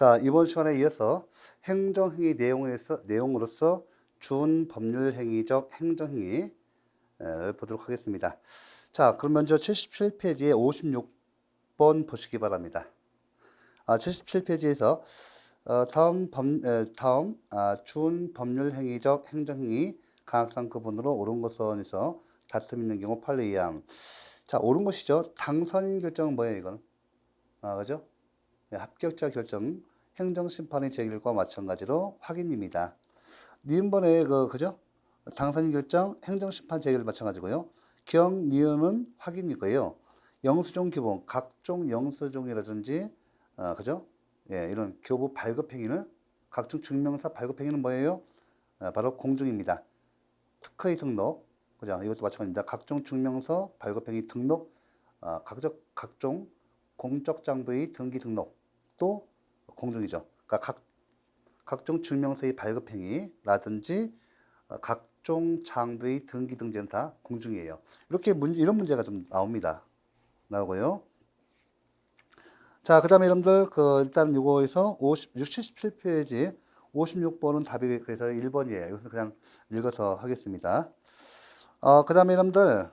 자, 이번 시간에 이어서 행정행위 내용으로서 준법률행위적 행정행위를 보도록 하겠습니다. 자, 그럼 먼저 77페이지에 56번 보시기 바랍니다. 77페이지에서 다음 준법률행위적 행정행위 가학상 구분으로 옳은 것선에서 다툼 있는 경우 판례 이항. 자, 옳은 것이죠. 당선인 결정은 뭐예요, 이건? 그죠? 네, 합격자 결정, 행정심판의 제결과 마찬가지로 확인입니다. 니은번에 그죠? 당선인 결정, 행정심판 제결 마찬가지고요. 니은은 확인이고요. 영수증 기본, 각종 영수증이라든지, 그죠? 예, 이런 교부 발급행위는, 각종 증명사 발급행위는 뭐예요? 바로 공증입니다. 특허의 등록, 그죠? 이것도 마찬가지입니다. 각종 증명서 발급행위 등록, 각종 공적 장부의 등기 등록, 또 공증이죠. 그러니까 각종 증명서의 발급행위라든지 각종 장부의 등기 등재는 다 공증이에요. 이런 문제가 좀 나오고요. 자, 그 다음에 여러분들, 일단 요거에서 77페이지 56번은 답이 그래서 1번이에요. 이것은 그냥 읽어서 하겠습니다. 그 다음에 여러분들,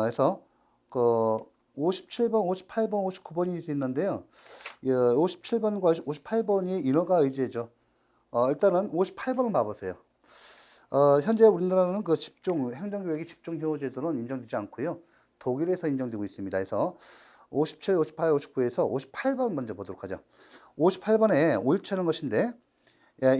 해서, 57번, 58번, 59번이 있는데요. 57번과 58번이 인허가 의제죠. 일단은 58번을 봐보세요. 현재 우리나라는 행정교육의 집중효제도는 인정되지 않고요. 독일에서 인정되고 있습니다. 그래서 57, 58, 59에서 58번 먼저 보도록 하죠. 58번에 옳지 않은 것인데,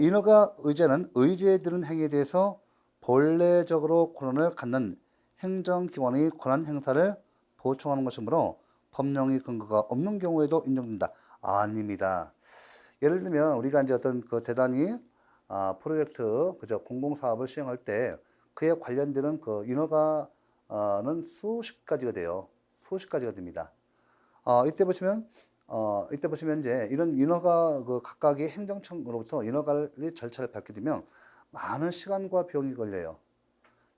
인허가 의제는 의제에 들은 행위에 대해서 본래적으로 권한을 갖는 행정기관의 권한 행사를 보충하는 것이므로 법령의 근거가 없는 경우에도 인정된다. 아닙니다. 예를 들면 우리가 이제 어떤 대단히 프로젝트 그죠 공공사업을 시행할 때 그에 관련되는 인허가는 수십 가지가 돼요. 수십 가지가 됩니다. 이때 보시면 이제 이런 인허가 각각의 행정청으로부터 인허가의 절차를 밟게 되면 많은 시간과 비용이 걸려요.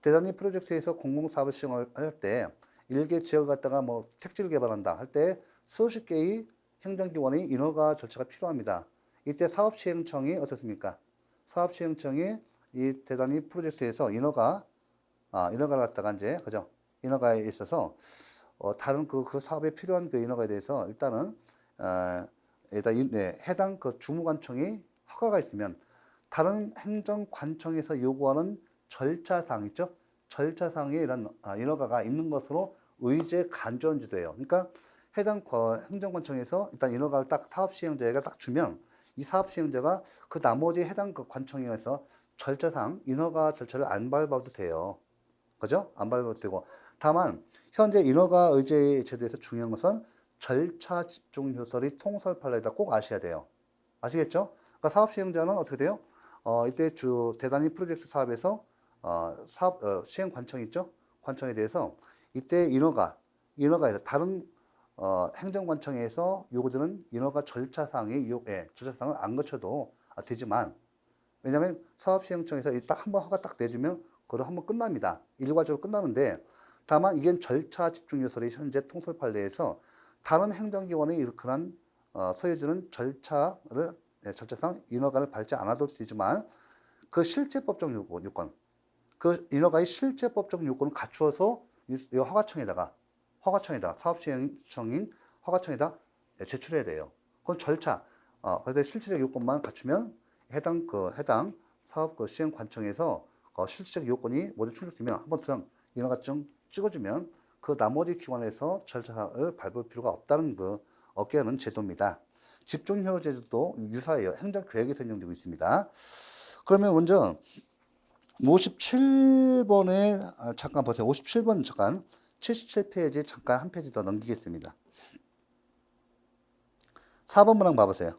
대단히 프로젝트에서 공공사업을 시행할 때 일개 지역을 갖다가 택지를 개발한다 할 때 수십 개의 행정기관의 인허가 절차가 필요합니다. 이때 사업시행청이 어떻습니까? 사업시행청이 이 대단히 프로젝트에서 인허가를 갖다가 이제 그죠? 인허가에 있어서 다른 그 사업에 필요한 인허가에 대해서 일단은 해당 주무관청이 허가가 있으면 다른 행정관청에서 요구하는 절차사항 있죠? 절차상에 이런 인허가가 있는 것으로 의제 간주돼요. 그러니까 해당 행정관청에서 일단 인허가를 딱 사업시행자에게 딱 주면 이 사업시행자가 그 나머지 해당 관청에서 절차상 인허가 절차를 안 밟아도 돼요. 그죠? 안 밟아도 되고. 다만 현재 인허가 의제 제도에서 중요한 것은 절차 집중 효설이 통설 판례다. 꼭 아셔야 돼요. 아시겠죠? 그러니까 사업시행자는 어떻게 돼요? 이때 대단히 프로젝트 사업에서 시행 관청 있죠? 관청에 대해서 이때 인허가에서 다른 행정관청에서 요구되는 인허가 절차상을 안 거쳐도 되지만 왜냐하면 사업시행청에서 딱 한번 허가 딱 내주면 그걸로 한번 끝납니다. 일괄적으로 끝나는데 다만 이게 절차 집중 요소리 현재 통설 판례에서 다른 행정기관의 그런 소유주는 절차상 인허가를 밟지 않아도 되지만 그 실제법적 요건 인허가의 실제법적 요건을 갖추어서 이 허가청에다가 사업시행청인 허가청에다 제출해야 돼요. 그건 절차, 그래서 실질적 요건만 갖추면 해당 사업 시행관청에서 실질적 요건이 모두 충족되면 한번 그냥 인허가증 찍어주면 그 나머지 기관에서 절차를 밟을 필요가 없게 하는 제도입니다. 집중효 제도도 유사해요. 행정계획에서 인정되고 있습니다. 그러면 먼저 57번에 잠깐 보세요. 57번 잠깐 77페이지 잠깐 한 페이지 더 넘기겠습니다. 4번 문항 봐보세요.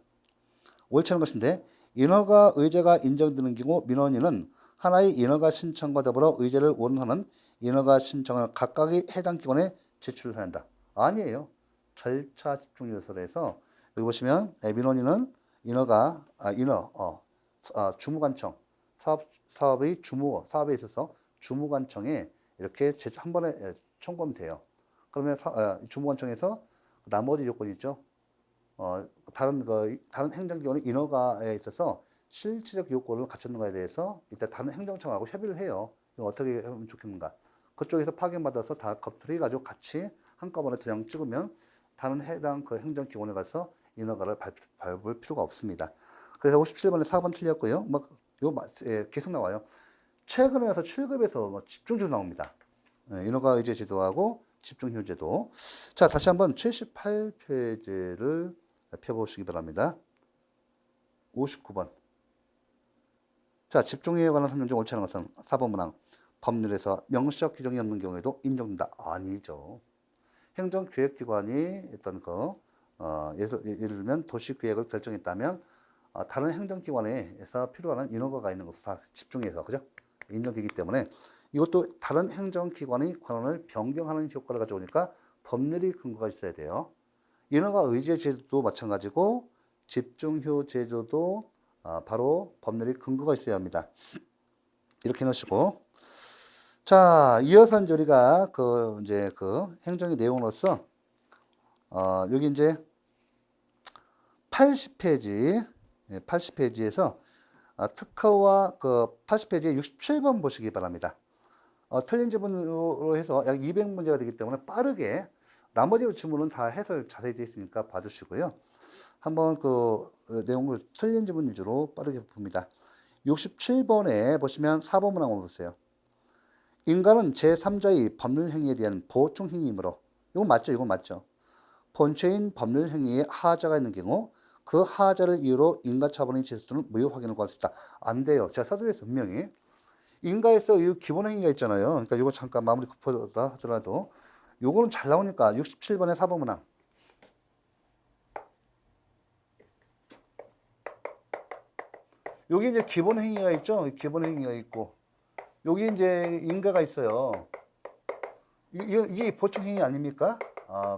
옳지 않은 것인데 인허가 의제가 인정되는 경우 민원인은 하나의 인허가 신청과 더불어 의제를 원하는 인허가 신청을 각각의 해당 기관에 제출해야 한다. 아니에요. 절차 집중 요소에서 여기 보시면 민원인은 주무관청 사업에 있어서 주무관청에 이렇게 한 번에 청구하면 돼요. 그러면 주무관청에서 나머지 요건이 있죠. 다른 행정기관의 인허가에 있어서 실질적 요건을 갖췄는가에 대해서 일단 다른 행정청하고 협의를 해요. 이거 어떻게 하면 좋겠는가? 그쪽에서 파견받아서 다 검토해가지고 같이 한꺼번에 도장 찍으면 다른 해당 그 행정기관에 가서 인허가를 밟을 필요가 없습니다. 그래서 57번에 4번 틀렸고요. 계속 나와요. 최근에 와서 7급에서 집중제도 나옵니다. 인허가 의제 제도하고 집중효 제도. 자, 다시 한번 78페이지를 펴보시기 바랍니다. 59번. 자, 집중효에 관한 설명 중 옳지 않은 것은 4번 문항. 법률에서 명시적 규정이 없는 경우에도 인정된다. 아니죠. 행정기획기관이 어떤 예를 들면 도시계획을 결정했다면 다른 행정기관에서 필요한 인허가가 있는 것을 다 집중해서 그죠? 인정되기 때문에 이것도 다른 행정기관의 권한을 변경하는 효과를 가져오니까 법률이 근거가 있어야 돼요. 인허가 의제 제도도 마찬가지고 집중효 제도도 바로 법률이 근거가 있어야 합니다. 이렇게 놓으시고 자, 이어서 이제 우리가 이제 행정의 내용으로서 여기 이제 80페이지 80페이지에서 특허와 80페이지에 67번 보시기 바랍니다. 틀린 지문으로 해서 약 200문제가 되기 때문에 빠르게 나머지 지문은 다 해설 자세히 되어 있으니까 봐주시고요. 한번 내용을 틀린 지문 위주로 빠르게 봅니다. 67번에 보시면 4번 문항 한번 보세요. 인간은 제3자의 법률 행위에 대한 보충 행위이므로 이건 맞죠? 이건 맞죠? 본체인 법률 행위에 하자가 있는 경우 그 하자를 이유로 인가처분의 취소 또는 무효 확인을 구할 수 있다. 안 돼요. 제가 써드렸어요. 분명히. 인가에서 이 기본 행위가 있잖아요. 그러니까 이거 잠깐 마무리 급하다 하더라도 요거는 잘 나오니까 67번에 4번 문항. 여기 이제 기본 행위가 있죠. 기본 행위가 있고 여기 이제 인가가 있어요. 이게 보충 행위 아닙니까?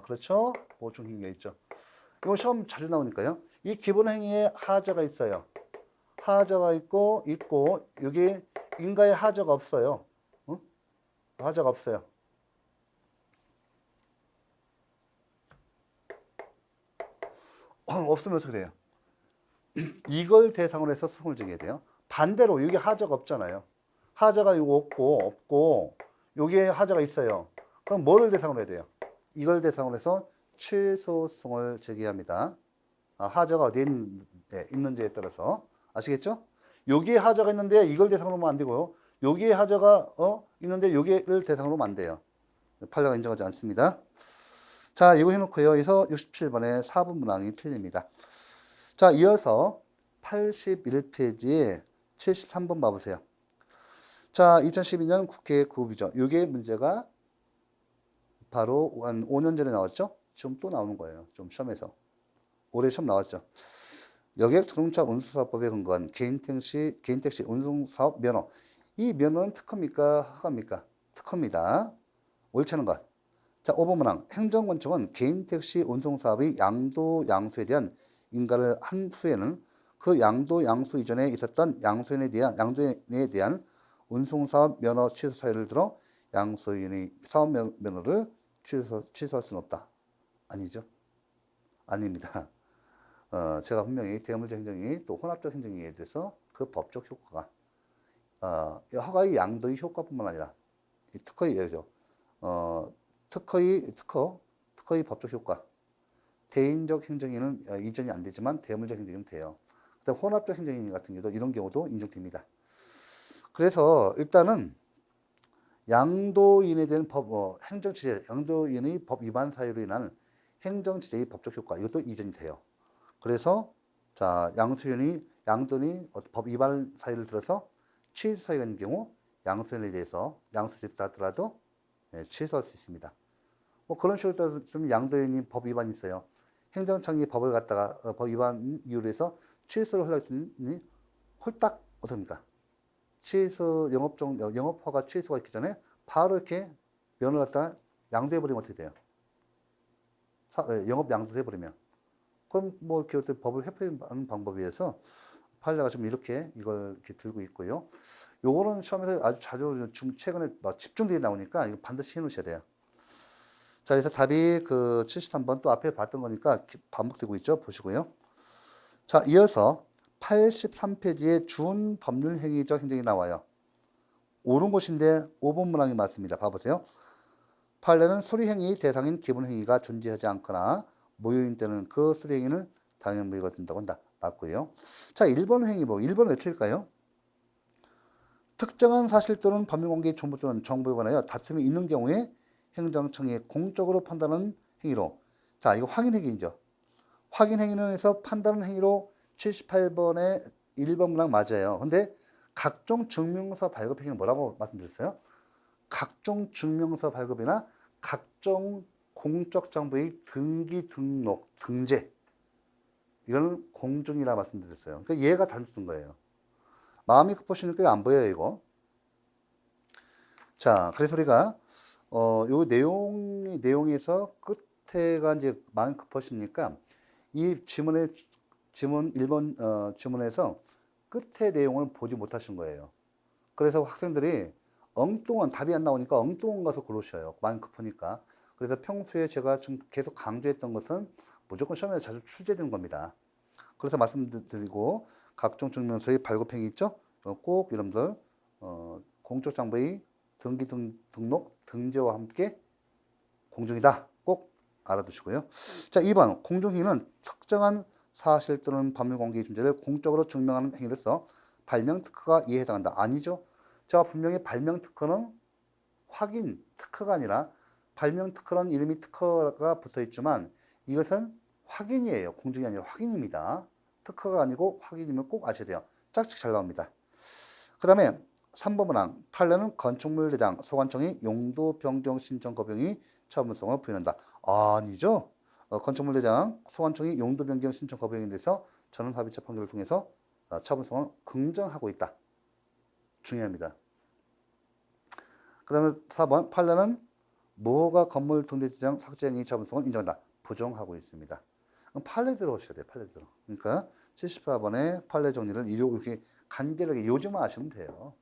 그렇죠. 보충 행위가 있죠. 이거 시험 자주 나오니까요. 이 기본 행위에 하자가 있어요. 하자가 있고 여기 인가에 하자가 없어요. 응? 하자가 없어요. 없으면 어떻게 돼요? 이걸 대상으로 해서 승을 정해야 돼요. 반대로 여기 하자가 없잖아요. 하자가 이거 없고 여기에 하자가 있어요. 그럼 뭐를 대상으로 해야 돼요? 이걸 대상으로 해서 취소승을 제기합니다. 하자가 어디에 있는지에 따라서 아시겠죠? 여기에 하자가 있는데 이걸 대상으로 하면 안 되고요. 여기에 하자가 있는데 여기를 대상으로 하면 안 돼요. 판례가 인정하지 않습니다. 자, 이거 해놓고요. 그래서 67번에 4번 문항이 틀립니다. 자, 이어서 81페이지에 73번 봐보세요. 자, 2012년 국회 구비죠. 이게 문제가 바로 한 5년 전에 나왔죠? 지금 또 나오는 거예요. 좀 시험에서. 올해 시험 나왔죠. 여객 자동차 운수사업법에 근거한 개인택시 운송사업 면허. 이 면허는 특허입니까? 허가입니까? 특허입니다. 옳지 않은 것. 자, 5번 문항. 행정권청은 개인택시 운송사업의 양도 양수에 대한 인가를 한 후에는 그 양도 양수 이전에 있었던 양도인에 대한 운송사업 면허 취소 사유를 들어 양수인의 사업 면허를 취소할 수는 없다. 아니죠? 아닙니다. 제가 분명히 대물적 행정이 또 혼합적 행정에 대해서 그 법적 효과가 허가의 양도의 효과뿐만 아니라 이 특허의 법적 효과. 대인적 행정에는 이전이 안 되지만 대물적 행정은 돼요. 그다음 혼합적 행정 같은 경우도 이런 경우도 인정됩니다. 그래서 일단은 양도인에 대한 행정지재, 양도인의 법 위반 사유로 인한 행정지재의 법적 효과 이것도 이전이 돼요. 그래서 자 양도인이 법 위반 사유를 들어서 취소 사유가 있는 경우 양도인에 대해서 양수됐다 하더라도 취소할 수 있습니다. 그런 식으로 좀 양도인이 법 위반이 있어요. 행정청이 법을 갖다가 법 위반 이유로 해서 취소를 하려고 했더니 홀딱 어떻습니까? 취소 영업허가 취소가 있기 전에 바로 이렇게 면을 갖다가 양도해버리면 어떻게 돼요? 영업 양도해버리면 그럼 이렇게 법을 회피하는 방법에 의해서 판례가 좀 이걸 이렇게 들고 있고요. 요거는 시험에서 아주 자주 최근에 집중되게 나오니까 이거 반드시 해놓으셔야 돼요. 자, 그래서 답이 그 73번 또 앞에 봤던 거니까 반복되고 있죠. 보시고요. 자, 이어서 83페이지에 준 법률 행위적 행정이 나와요. 옳은 것인데 5번 문항이 맞습니다. 봐보세요. 판례는 수리행위 대상인 기본행위가 존재하지 않거나 무효인 때는 그 수리행위는 당연 무효가 된다고 한다. 맞고요. 자, 1번 행위 1번 왜 틀릴까요? 특정한 사실 또는 법률관계의 정보 또는 정보에 관하여 다툼이 있는 경우에 행정청이 공적으로 판단하는 행위로. 자, 이거 확인행위죠. 확인행위는 해서 판단하는 행위로 78번에 1번 문항 맞아요. 근데 각종 증명서 발급 행위는 뭐라고 말씀드렸어요? 각종 증명서 발급이나 각종 공적 정보의 등기, 등록, 등재 이거는 공증이라 말씀드렸어요. 그러니까 얘가 단순한 거예요. 마음이 급하시니까 안 보여요, 이거. 자, 그래서 우리가 요 내용에서 끝에가 이제 마음이 급하시니까 이 지문 1번 지문에서 끝에 내용을 보지 못하신 거예요. 그래서 학생들이 엉뚱한 답이 안 나오니까 엉뚱한 것을 고르셔요. 마음이 급하니까. 그래서 평소에 제가 좀 계속 강조했던 것은 무조건 시험에 자주 출제되는 겁니다. 그래서 말씀드리고 각종 증명서의 발급행위 있죠? 꼭 여러분들 공적 정보의 등기 등록 등재와 함께 공정이다. 꼭 알아두시고요. 자, 2번 공정행위는 특정한 사실 또는 법률관계의 존재를 공적으로 증명하는 행위로서 발명 특허가 이에 해당한다. 아니죠. 제가 분명히 발명 특허는 확인 특허가 아니라 발명 특허라는 이름이 특허가 붙어 있지만 이것은 확인이에요. 공정이 아니라 확인입니다. 특허가 아니고 확인임을 꼭 아셔야 돼요. 짝짓 잘 나옵니다. 그 다음에 3번 문항 판례는 건축물 대장 소관청이 용도 변경 신청 거부행위 처분성을 부여한다. 아니죠. 건축물 대장 소관청이 용도 변경 신청 거부행위에 대해서 전원 합의체 판결을 통해서 처분성을 긍정하고 있다. 중요합니다. 그 다음에 4번 판례는 모호가 건물 등대지장 삭제행위 처분성을 인정한다. 부정하고 있습니다. 판례대로 오셔야 돼요. 판례대로. 그러니까 74번의 판례 정리를 이렇게 간결하게 요즘만 아시면 돼요.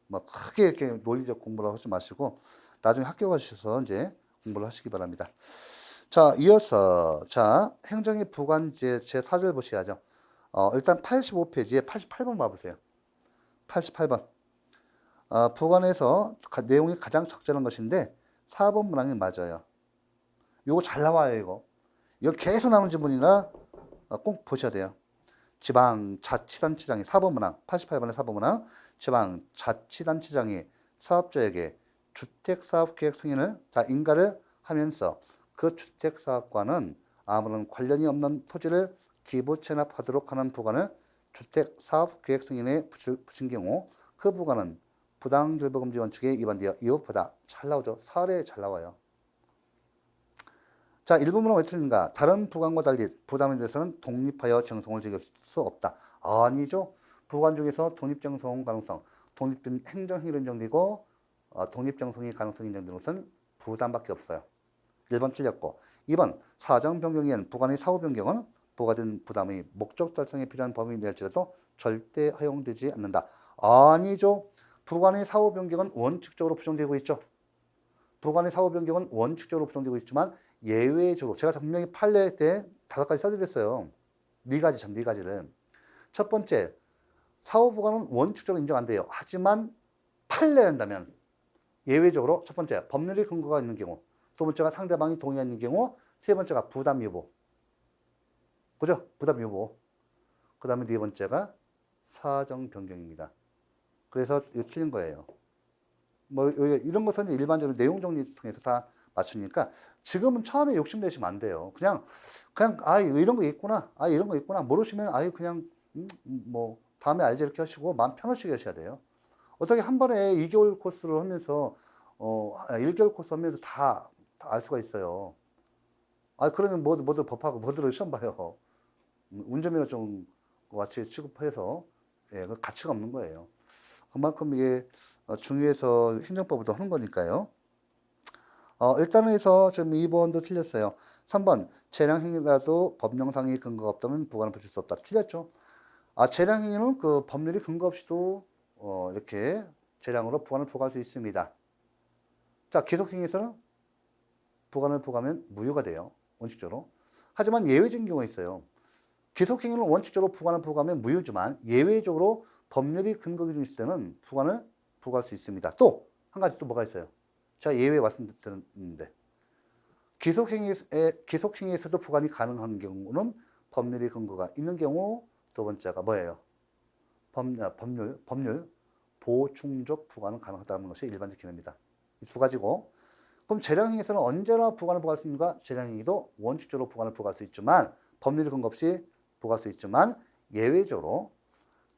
뭐 크게 이렇게 논리적 공부를 하지 마시고 나중에 학교 가셔서 이제 공부를 하시기 바랍니다. 자, 이어서 자 행정의 부관 제 4절 보셔야죠. 일단 85페이지에 88번 봐보세요. 88번. 부관에서 내용이 가장 적절한 것인데 4번 문항이 맞아요. 요거 잘 나와요, 이거. 이거 계속 나오는 지문이라 꼭 보셔야 돼요. 지방자치단체장이 4번 문항, 88번의 4번 문항, 지방자치단체장이 사업자에게 주택사업계획 승인을 인가를 하면서 그 주택사업과는 아무런 관련이 없는 토지를 기부 체납하도록 하는 부관을 주택사업계획 승인에 붙인 경우 그 부관은 부당절도금지 원칙에 위반되어 이것보다 잘 나오죠. 사례 잘 나와요. 자, 1번문은 왜 틀린가? 다른 부관과 달리 부담에 대해서는 독립하여 쟁송을 제기할 수 없다. 아니죠. 부관 중에서 독립쟁송 가능성, 독립된 행정행위로 인정되고 독립쟁송의 가능성이 인정되는 것은 부담밖에 없어요. 1번 틀렸고 2번 사정 변경에 의한 부관의 사후 변경은 부과된 부담의 목적 달성에 필요한 범위에 대할지라도 절대 허용되지 않는다. 아니죠. 부관의 사후 변경은 원칙적으로 부정되고 있죠. 부관의 사후 변경은 원칙적으로 부정되고 있지만 예외적으로 제가 분명히 판례 때 5가지 써드렸어요. 4가지를. 첫 번째, 사후 부관은 원칙적으로 인정 안 돼요. 하지만 판례한다면 예외적으로 첫 번째, 법률의 근거가 있는 경우, 두 번째가 상대방이 동의하는 경우, 세 번째가 부담 여부. 그죠? 부담 여부. 그 다음에 네 번째가 사정 변경입니다. 그래서 이거 틀린 거예요. 뭐 이런 것은 일반적으로 내용 정리 통해서 다 맞추니까 지금은 처음에 욕심내시면 안 돼요. 그냥 이런 거 있구나. 이런 거 있구나. 모르시면 그냥 뭐 다음에 알지 이렇게 하시고 마음 편하시게 하셔야 돼요. 어떻게 한 번에 2개월 코스를 하면서 1개월 코스 하면서 다 알 수가 있어요. 그러면 뭐들 법하고 뭐들 시험 봐요. 운전면허 좀 같이 취급해서 그 가치가 없는 거예요. 그만큼 이게 중요해서 행정법부터 하는 거니까요. 일단은 해서 좀 2번도 틀렸어요. 3번 재량행위라도 법령상의 근거가 없다면 부관을 붙일 수 없다. 틀렸죠. 재량행위는 그 법률이 근거 없이도 이렇게 재량으로 부관을 부과할 수 있습니다. 자, 기속행위에서는 부관을 부과하면 무효가 돼요. 원칙적으로. 하지만 예외적인 경우가 있어요. 기속행위는 원칙적으로 부관을 부과하면 무효지만 예외적으로 법률이 근거 기준이 있을 때는 부관을 부과할 수 있습니다. 또 한 가지 또 뭐가 있어요. 제가 예외 말씀드렸는데 기속행위에서도 부관이 가능한 경우는 법률의 근거가 있는 경우 두 번째가 뭐예요? 법률 보충적 부관은 가능하다는 것이 일반적 개념입니다. 이 두 가지고 그럼 재량행위에서는 언제나 부관을 부과할 수 있는가? 재량행위도 원칙적으로 부관을 부과할 수 있지만 법률의 근거 없이 부과할 수 있지만 예외적으로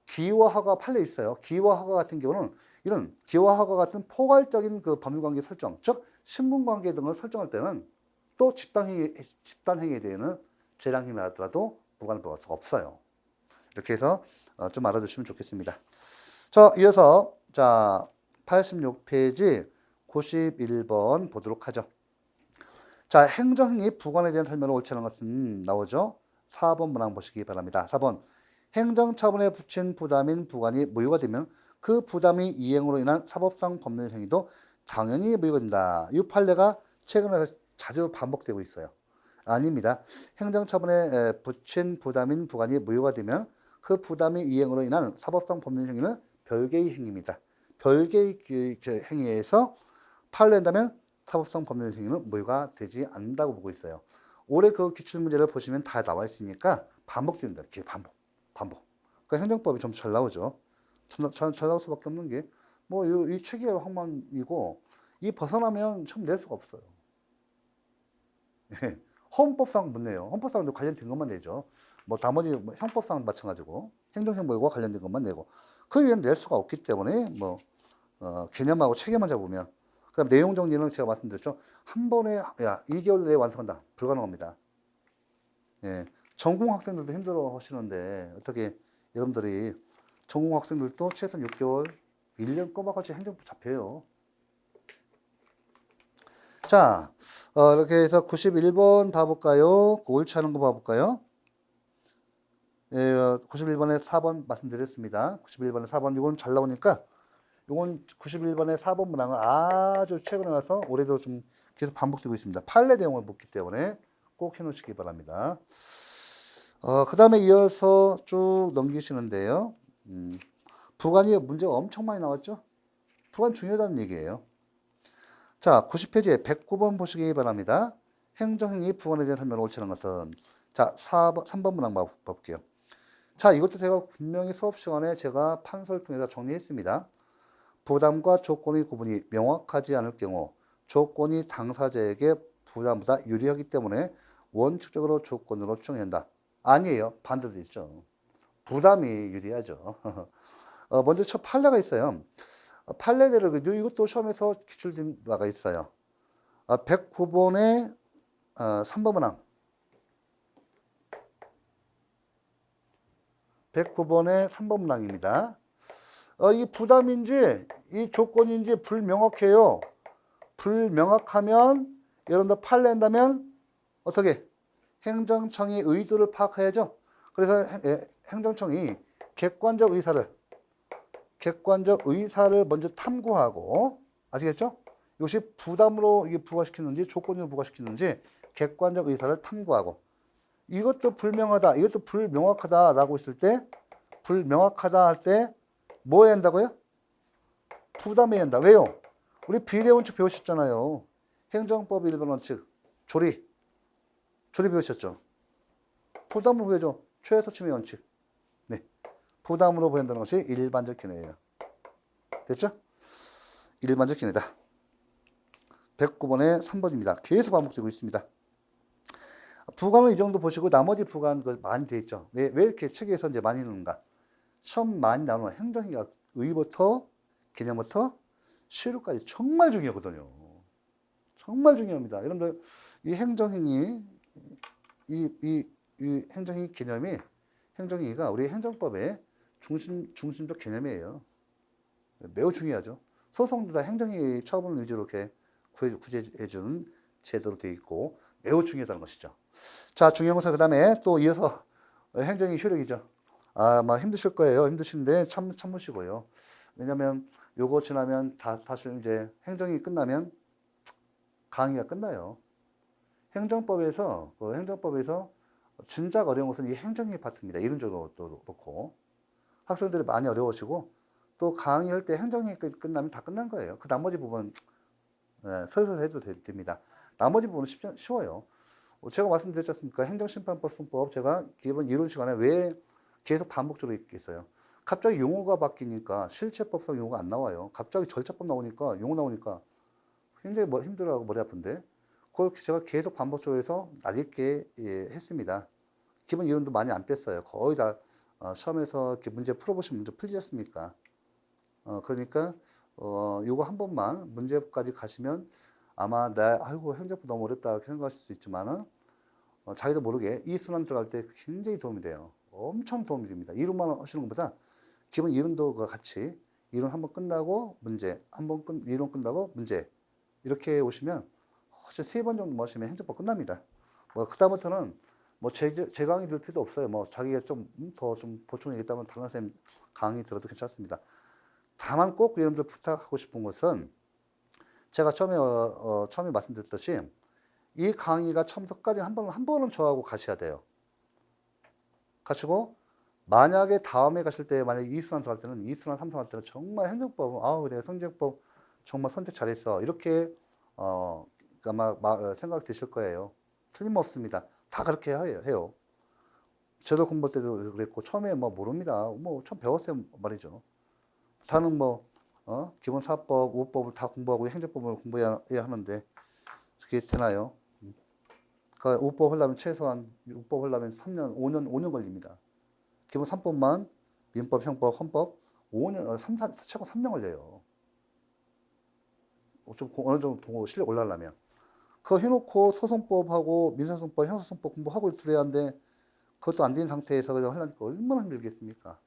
기와 허가 판례 있어요. 기와 허가 같은 경우는 이런 기와 허가 같은 포괄적인 그 법률관계 설정, 즉 신분관계 등을 설정할 때는 또 집단행위에 대해서는 재량행위를 하더라도 부관을 부과할 수가 없어요. 이렇게 해서 좀 알아두시면 좋겠습니다. 자, 이어서 자 86페이지 91번 보도록 하죠. 자, 행정행위 부관에 대한 설명을 옳지 않은 것은 나오죠. 4번 문항 보시기 바랍니다. 4번 행정처분에 붙인 부담인 부관이 무효가 되면 그 부담이 이행으로 인한 사법상 법률 행위도 당연히 무효가 된다. 이 판례가 최근에 자주 반복되고 있어요. 아닙니다. 행정처분에 붙인 부담인 부관이 무효가 되면 그 부담이 이행으로 인한 사법상 법률 행위는 별개의 행위입니다. 별개의 행위에서 판례한다면 사법상 법률 행위는 무효가 되지 않는다고 보고 있어요. 올해 그 기출문제를 보시면 다 나와 있으니까 반복됩니다. 이렇게 반복. 그러니까 행정법이 좀 잘 나오죠. 잘 나올 수밖에 없는 게 뭐 이 체계의 황만이고 이 벗어나면 참 낼 수가 없어요. 헌법상 못 내요. 헌법상도 관련된 것만 내죠. 뭐 나머지 뭐 형법상 마찬가지고 행정행위와 관련된 것만 내고 그 위에는 낼 수가 없기 때문에 뭐 개념하고 체계만 잡으면 그다음 내용 정리는 제가 말씀드렸죠. 한 번에 야 2개월 내에 완성한다. 불가능합니다. 예, 전공 학생들도 힘들어 하시는데 어떻게 여러분들이 전공 학생들도 최소한 6개월, 1년 꼬박같이 행정법 잡혀요. 자, 이렇게 해서 91번 봐볼까요? 옳지 않은 거 봐볼까요? 예, 91번에 4번 말씀드렸습니다. 91번에 4번, 이건 잘 나오니까, 이건 91번에 4번 문항은 아주 최근에 와서 올해도 좀 계속 반복되고 있습니다. 판례 내용을 묻기 때문에 꼭 해놓으시기 바랍니다. 그 다음에 이어서 쭉 넘기시는데요. 부관이 문제가 엄청 많이 나왔죠? 부관 중요하다는 얘기예요. 자, 90페이지에 109번 보시기 바랍니다. 행정행위 부관에 대한 설명을 옳지 않은 것은 자, 3번 문항 봐볼게요. 자, 이것도 제가 분명히 수업 시간에 제가 판서를 통해서 정리했습니다. 부담과 조건의 구분이 명확하지 않을 경우 조건이 당사자에게 부담보다 유리하기 때문에 원칙적으로 조건으로 추정한다. 아니에요. 반대도 있죠. 부담이 유리하죠. 먼저 첫 판례가 있어요. 판례대로 이것도 시험에서 기출된 바가 있어요. 109번의 3번 문항. 109번의 3번 문항입니다. 이 부담인지 이 조건인지 불명확해요. 불명확하면 여러분들 판례한다면 어떻게? 행정청이 의도를 파악해야죠. 그래서 행정청이 객관적 의사를 먼저 탐구하고 아시겠죠? 이것이 부담으로 이게 부과시키는지 조건으로 부과시키는지 객관적 의사를 탐구하고 이것도 불명하다, 이것도 불명확하다라고 했을 때 불명확하다 할 때 뭐 해야 한다고요? 부담해야 한다. 왜요? 우리 비례 원칙 배우셨잖아요. 행정법 1번 원칙 조리 배우셨죠? 부담으로 보여줘. 최소 침해 원칙. 네, 부담으로 보인다는 것이 일반적 견해예요. 됐죠? 일반적 견해다. 109번의 3번입니다. 계속 반복되고 있습니다. 부관은 이 정도 보시고 나머지 부관 많이 돼 있죠. 왜 이렇게 책에서 이제 많이 넣는가? 시험 많이 나오는 행정행위가 의부터 개념부터 실효까지 정말 중요하거든요. 정말 중요합니다. 여러분들 이 행정행위 이 행정행위 개념이 행정행위가 우리 행정법의 중심적 개념이에요. 매우 중요하죠. 소송도 다 행정행위 처분 위주로 이렇게 구제해주는 제도로 되어 있고 매우 중요하다는 것이죠. 자, 중요한 것은 그 다음에 또 이어서 행정행위 효력이죠. 막 힘드실 거예요. 힘드신데 참으시고요. 왜냐면 요거 지나면 사실 이제 행정이 끝나면 강의가 끝나요. 행정법에서 진작 어려운 것은 이 행정의 파트입니다. 이론적으로 놓고 학생들이 많이 어려우시고 또 강의할 때 행정이 끝나면 다 끝난 거예요. 그 나머지 부분 설설 해도 됩니다. 나머지 부분은 쉬워요. 제가 말씀드렸지 않습니까? 행정심판법 승법 제가 기본 이론 시간에 왜 계속 반복적으로 있겠어요. 갑자기 용어가 바뀌니까 실체법상 용어가 안 나와요. 갑자기 절차법 나오니까 용어 나오니까 굉장히 힘들어하고 머리 아픈데 그걸 제가 계속 반복적으로 해서 낯익게 했습니다. 기본 이론도 많이 안 뺐어요. 거의 다 시험에서 이렇게 문제 풀어보시면 문제 풀지 않습니까? 그러니까 요거 한 번만 문제까지 가시면 아마 아이고 행정법 너무 어렵다 생각하실 수 있지만은 자기도 모르게 이 순환 들어갈 때 굉장히 도움이 돼요. 엄청 도움이 됩니다. 이론만 하시는 것보다 기본 이론도 같이 이론 한번 끝나고 문제 이론 끝나고 문제 이렇게 오시면 세 번 정도 하시면 행정법 끝납니다. 뭐 그다음부터는 뭐 제 강의 들 필요도 없어요. 뭐 자기가 좀 더 좀 보충하겠다면 다른 선생님 강의 들어도 괜찮습니다. 다만 꼭 여러분들 부탁하고 싶은 것은 제가 처음에 말씀드렸듯이 이 강의가 처음부터 끝까지 한 번은 저하고 가셔야 돼요. 가시고 만약에 다음에 가실 때 만약에 2순환 들어갈 때는 2순환, 3순환 할 때는 정말 행정법은 그래 성적법 정말 선택 잘했어 이렇게 아마 생각 드실 거예요. 틀림없습니다. 다 그렇게 해요. 저도 공부할 때도 그랬고 처음에 뭐 모릅니다. 뭐 처음 배웠어요 말이죠. 다는 뭐 기본 사법, 오법을 다 공부하고 행정법을 공부해야 하는데 그게 되나요? 그러니까 오법 하려면 최소한 6법 하려면 3년, 5년 걸립니다. 기본 3법만 민법, 형법, 헌법 5년, 최고 3년 걸려요. 좀 어느 정도 실력 올라가려면. 그거 해놓고 소송법하고 민사소송법, 형사소송법 공부하고 들어야 하는데 그것도 안 된 상태에서 그냥 하려니까 얼마나 힘들겠습니까?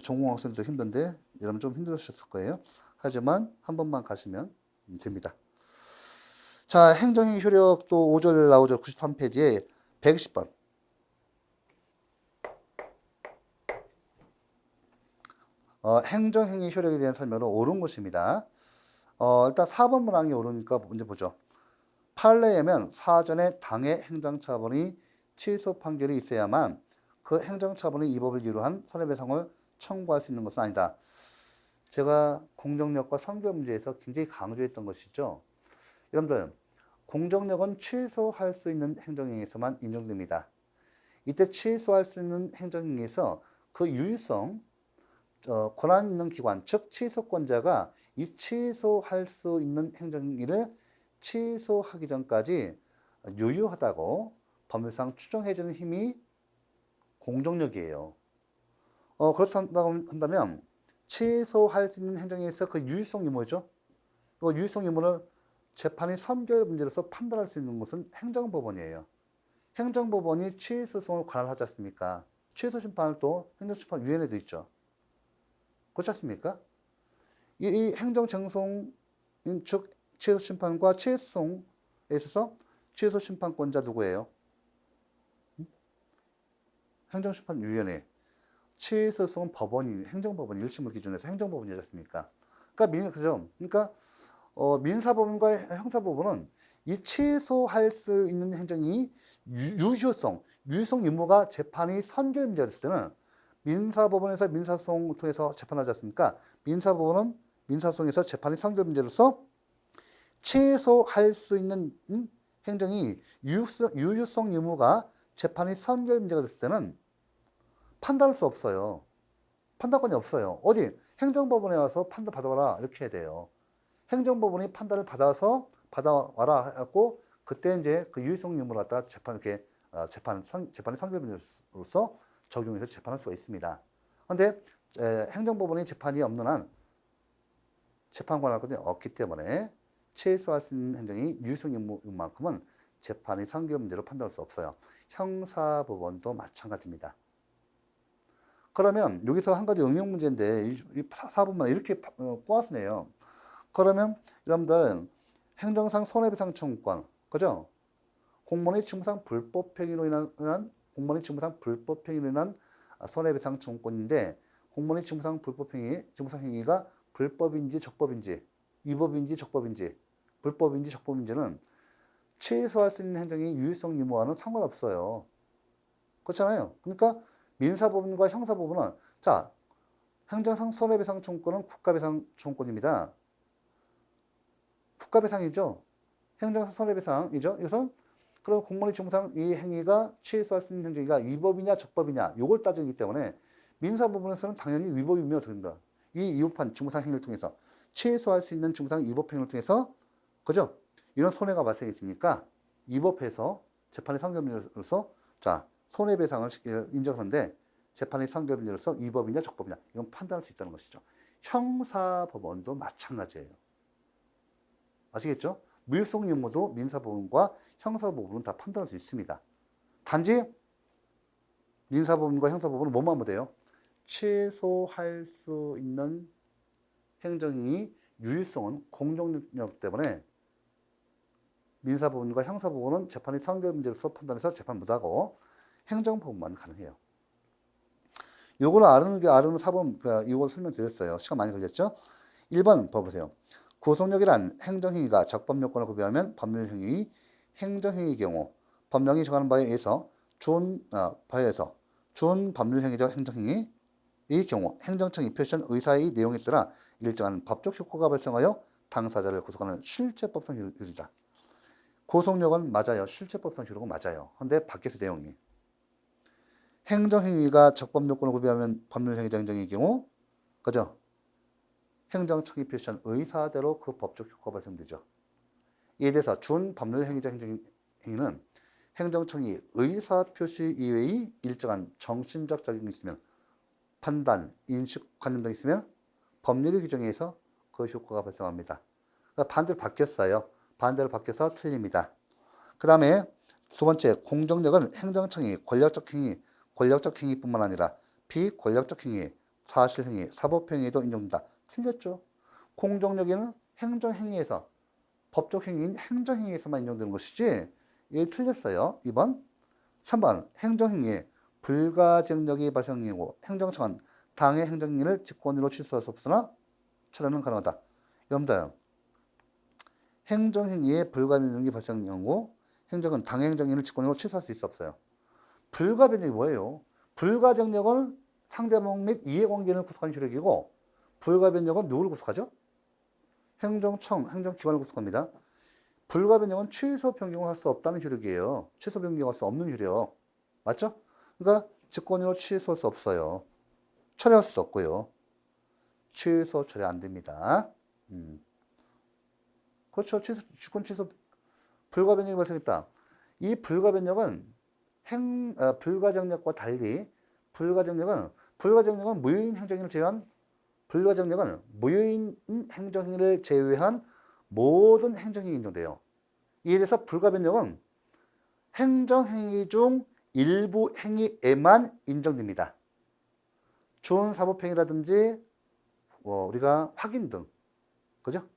전공 학생들도 힘든데 여러분 좀 힘드셨을 거예요. 하지만 한 번만 가시면 됩니다. 자, 행정행위 효력 또 5절 나오죠. 93페이지에 120번. 행정행위 효력에 대한 설명은 옳은 것입니다. 일단 4번 문항이 옳으니까 문제 보죠. 판례에면 사전에 당해 행정처분이 취소 판결이 있어야만 그 행정처분이 이 법을 위로한 손해배상을 청구할 수 있는 것은 아니다. 제가 공정력과 선결 문제에서 굉장히 강조했던 것이죠. 여러분들, 공정력은 취소할 수 있는 행정행위에서만 인정됩니다. 이때 취소할 수 있는 행정행위에서 그 유효성, 권한 있는 기관, 즉 취소권자가 이 취소할 수 있는 행정행위를 취소하기 전까지 유효하다고 법률상 추정해주는 힘이 공정력이에요. 그렇다고 한다면 취소할 수 있는 행정에서 그 유효성 유무죠. 그 유효성 유무를 재판이 선결 문제로서 판단할 수 있는 것은 행정법원이에요. 행정법원이 취소송을 관할하지 않습니까? 취소심판을 또 행정심판위원회도 있죠. 그렇지 않습니까? 이 행정쟁송, 즉 취소심판과 취소송에 있어서 취소심판권자 누구예요? 행정심판위원회. 취소송은 법원이 행정법원 1심을 기준으로 행정법원이지 않습니까? 그러니까 민사법원과 형사법원은 이 취소할 수 있는 행정이 유효성 유무가 재판이 선결 문제가 됐을 때는 민사법원에서 민사소송을 통해서 재판하지 않습니까? 민사법원은 민사소송에서 재판이 선결 문제로서 취소할 수 있는 행정이 유효성 유무가 재판이 선결 문제가 됐을 때는 판단할 수 없어요. 판단권이 없어요. 어디? 행정법원에 와서 판단 받아와라 이렇게 해야 돼요. 행정법원이 판단을 받아와라 해갖고 그때 이제 그 유효성 유무를 갖다 재판이 선결문제로서 적용해서 재판할 수가 있습니다. 그런데 행정법원이 재판이 없는 한 재판 관할권이 없기 때문에 취소할 수 있는 행정이 유효성 유무만큼은 재판이 선결 문제로 판단할 수 없어요. 형사법원도 마찬가지입니다. 그러면 여기서 한 가지 응용 문제인데 이 4번만 이렇게 꼬아서네요. 그러면 여러분들 행정상 손해배상 청구권, 그죠? 공무원의 직무상 불법행위로 인한 손해배상 청구권인데 공무원의 직무상 행위가 불법인지 적법인지, 위법인지 적법인지, 불법인지 적법인지는 취소할 수 있는 행정이 유효성 유무와는 상관없어요. 그렇잖아요. 그러니까 민사법원과 형사법원은 자, 행정상 손해배상 청구권은 국가배상 청구권입니다. 국가배상이죠. 행정상 손해배상이죠. 그래서 그럼 공무원의 직무상 이 행위가 취소할 수 있는 행정이가 위법이냐 적법이냐 요걸 따지기 때문에 민사법원에서는 당연히 위법이며 됩니다. 이 위법한 직무상 행위를 통해서 취소할 수 있는 직무상 위법 행위를 통해서 그죠? 이런 손해가 발생했으니까 위법해서 재판의 상결인으로서 자 손해배상을 인정하는데 재판의 상결인으로서 위법이냐 적법이냐 이건 판단할 수 있다는 것이죠. 형사법원도 마찬가지예요. 아시겠죠? 무효성 유무도 민사법원과 형사법원은 다 판단할 수 있습니다. 단지 민사법원과 형사법원은 뭐만 하면 돼요? 취소할 수 있는 행정이 유효성은 공정력 때문에 민사법원과 형사법원은 재판의 상결 문제로서 판단해서 재판 못하고 행정법원만 가능해요. 요거를 아는 사법, 이걸 설명드렸어요. 시간 많이 걸렸죠? 1번 봐보세요. 구속력이란 행정행위가 적법요건을 구비하면 법률행위, 행정행위의 경우 법령이 정하는 바에 의해서 준 법률행위적 행정행위의 경우 행정청이 표시한 의사의 내용에 따라 일정한 법적 효과가 발생하여 당사자를 구속하는 실제법상 효력이다. 구속력은 맞아요. 실제법상 효력은 맞아요. 근데 밖에서 내용이 행정행위가 적법요건을 구비하면 법률행위적 행정의 경우 그죠? 행정청이 표시한 의사대로 그 법적 효과가 발생되죠. 이에 대해서 준법률행위적 행정행위는 행정청이 의사표시 이외의 일정한 정신적 작용이 있으면 판단, 인식, 관념 등이 있으면 법률의 규정에 의해서 그 효과가 발생합니다. 그러니까 반대로 바뀌었어요. 반대로 바뀌어서 틀립니다. 그 다음에 두 번째, 공정력은 행정청이 권력적 행위뿐만 아니라 비권력적 행위, 사실행위, 사법행위에도 인정된다. 틀렸죠. 공정력에는 행정행위에서, 법적 행위인 행정행위에서만 인정되는 것이지 예, 틀렸어요. 2번. 3번. 행정행위에 불가증력이 발생한 경우 행정청은 당의 행정행위를 직권으로 취소할 수 없으나 철회는 가능하다. 여러분들 행정행위에 불가증력이 발생한 경우 행정은 당의 행정행위를 직권으로 취소할 수 있어 없어요. 불가변력이 뭐예요? 불가증력은 상대방 및 이해관계를 구속하는 효력이고 불가변력은 누구를 구속하죠? 행정청, 행정기관을 구속합니다. 불가변력은 취소 변경을 할 수 없다는 효력이에요. 취소 변경할 수 없는 효력. 맞죠? 그러니까 직권으로 취소할 수 없어요. 철회할 수도 없고요. 취소, 철회 안 됩니다. 그렇죠. 직권 취소, 불가변력이 발생했다. 이 불가변력은 불가정력과 달리 불가정력은 무효인 행정행위를 제외한 불가정력은 무효인 행정행위를 제외한 모든 행정행위 인정돼요. 이에 대해서 불가변력은 행정행위 중 일부 행위에만 인정됩니다. 준사법행위라든지 우리가 확인 등, 그죠?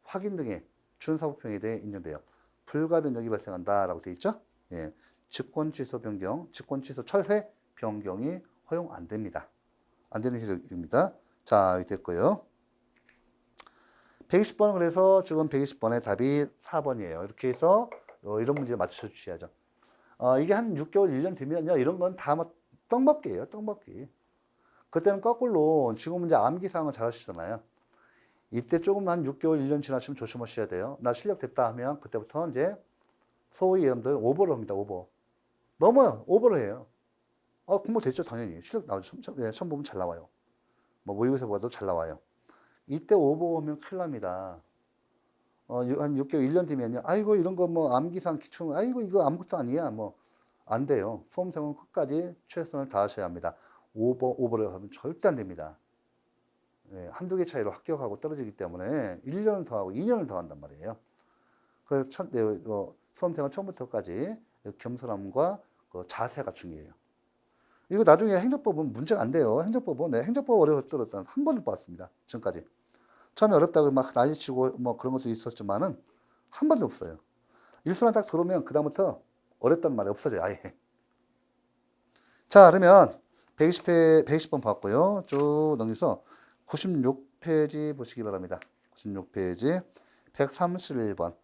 확인 등의 준사법행위에 대해 인정돼요. 불가변력이 발생한다라고 되어 있죠? 예. 직권취소 변경, 직권취소 철회 변경이 허용 안 됩니다. 안 되는 효력입니다. 자, 여기 됐고요. 120번은 그래서 지금 120번의 답이 4번이에요. 이렇게 해서 이런 문제 맞춰 주셔야죠. 이게 한 6개월, 1년 되면요. 이런 건 다 떡먹기예요. 떡먹기. 그때는 거꾸로 지금 문제 암기사항을 잘 하시잖아요. 이때 조금 한 6개월, 1년 지나시면 조심하셔야 돼요. 나 실력 됐다 하면 그때부터 이제 소위 여러분들 오버를 합니다. 오버. 넘어요. 오버를 해요. 공부 됐죠. 당연히. 실력 나오죠. 시험 보면 잘 나와요. 뭐 모의고사 봐도 잘 나와요. 이때 오버하면 큰일 납니다. 한 6개월, 1년 뒤면요. 아이고, 이런 거 뭐 암기상 기출, 아이고, 이거 아무것도 아니야. 뭐, 안 돼요. 수험생은 끝까지 최선을 다하셔야 합니다. 오버를 하면 절대 안 됩니다. 네, 한두 개 차이로 합격하고 떨어지기 때문에 1년을 더 하고 2년을 더 한단 말이에요. 그래서 수험생은 처음부터까지 겸손함과 그 자세가 중요해요. 이거 나중에 행정법은 문제가 안 돼요. 행정법 어려웠던 한 번을 봤습니다. 지금까지. 처음에 어렵다고 막 난리치고 뭐 그런 것도 있었지만은 한 번도 없어요. 일순환 딱 들어오면 그다음부터 어렵다는 말이 없어져요. 아예. 자, 그러면 120번 봤고요. 쭉 넘겨서 96페이지 보시기 바랍니다. 96페이지 131번.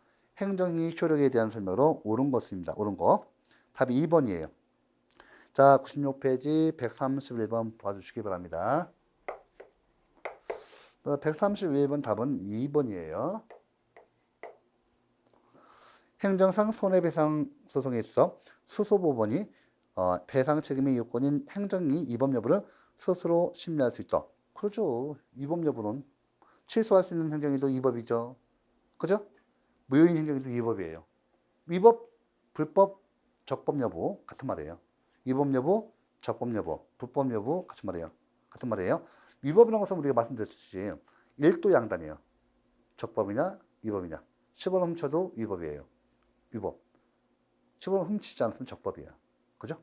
행정행위 효력에 대한 설명으로 옳은 것입니다. 옳은 거. 답이 2번이에요. 자, 96페이지 131번 봐주시기 바랍니다. 131번 답은 2번이에요. 행정상 손해배상 소송에 있어 수소법원이 배상 책임의 요건인 행정이 위법 여부를 스스로 심리할 수 있다. 그렇죠. 위법 여부는 취소할 수 있는 행정이도 위법이죠. 그죠? 무효인 행정이도 위법이에요. 위법, 불법, 적법 여부 같은 말이에요. 위법 여부, 적법 여부, 불법 여부 같은 말이에요. 같은 말이에요. 위법이라는 것은 우리가 말씀드렸듯이 1도 양단이에요. 적법이냐, 위법이냐. 10원 훔쳐도 위법이에요. 위법. 10원 훔치지 않으면 적법이에요. 그죠?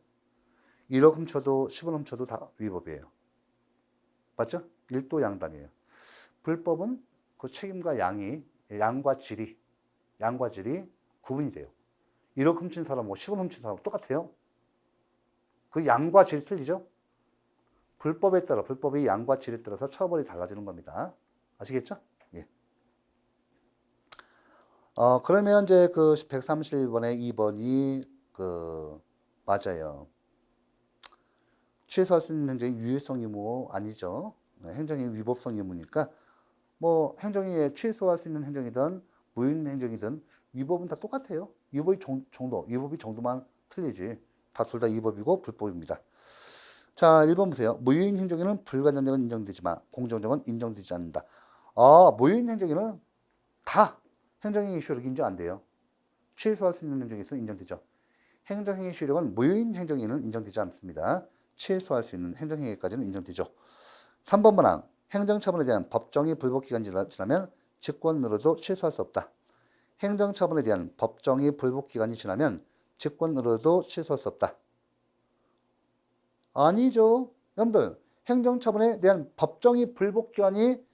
1억 훔쳐도 10원 훔쳐도 다 위법이에요. 맞죠? 1도 양단이에요. 불법은 그 책임과 양과 질이 구분이 돼요. 1억 훔친 사람하고 10원 훔친 사람하고 똑같아요. 그 양과 질이 틀리죠? 불법의 양과 질에 따라서 처벌이 달라지는 겁니다. 아시겠죠? 예. 그러면 이제 그 131번에 2번이 맞아요. 취소할 수 있는 행정이 유효성 의무 아니죠. 행정이 위법성 의무니까 뭐 행정이 취소할 수 있는 행정이든 무효인 행정이든 위법은 다 똑같아요. 위법이 정도만 틀리지. 다 둘 다 위법이고 불법입니다. 자, 1번 보세요. 무효인 행정에는 불가정력은 인정되지만 공정정은 인정되지 않는다. 무효인 행정에는 다 행정행위 효력이 인정 안 돼요. 취소할 수 있는 행정에 있어서 인정되죠. 행정행위 효력은 무효인 행정에는 인정되지 않습니다. 취소할 수 있는 행정행위까지는 인정되죠. 3번 문항. 행정처분에 대한 법정의 불복기간이 지나면 직권으로도 취소할 수 없다. 행정처분에 대한 법정의 불복기간이 지나면 직권으로도 취소할 수 없다. 아니죠. 여러분들 행정처분에 대한 법정의 불복기간이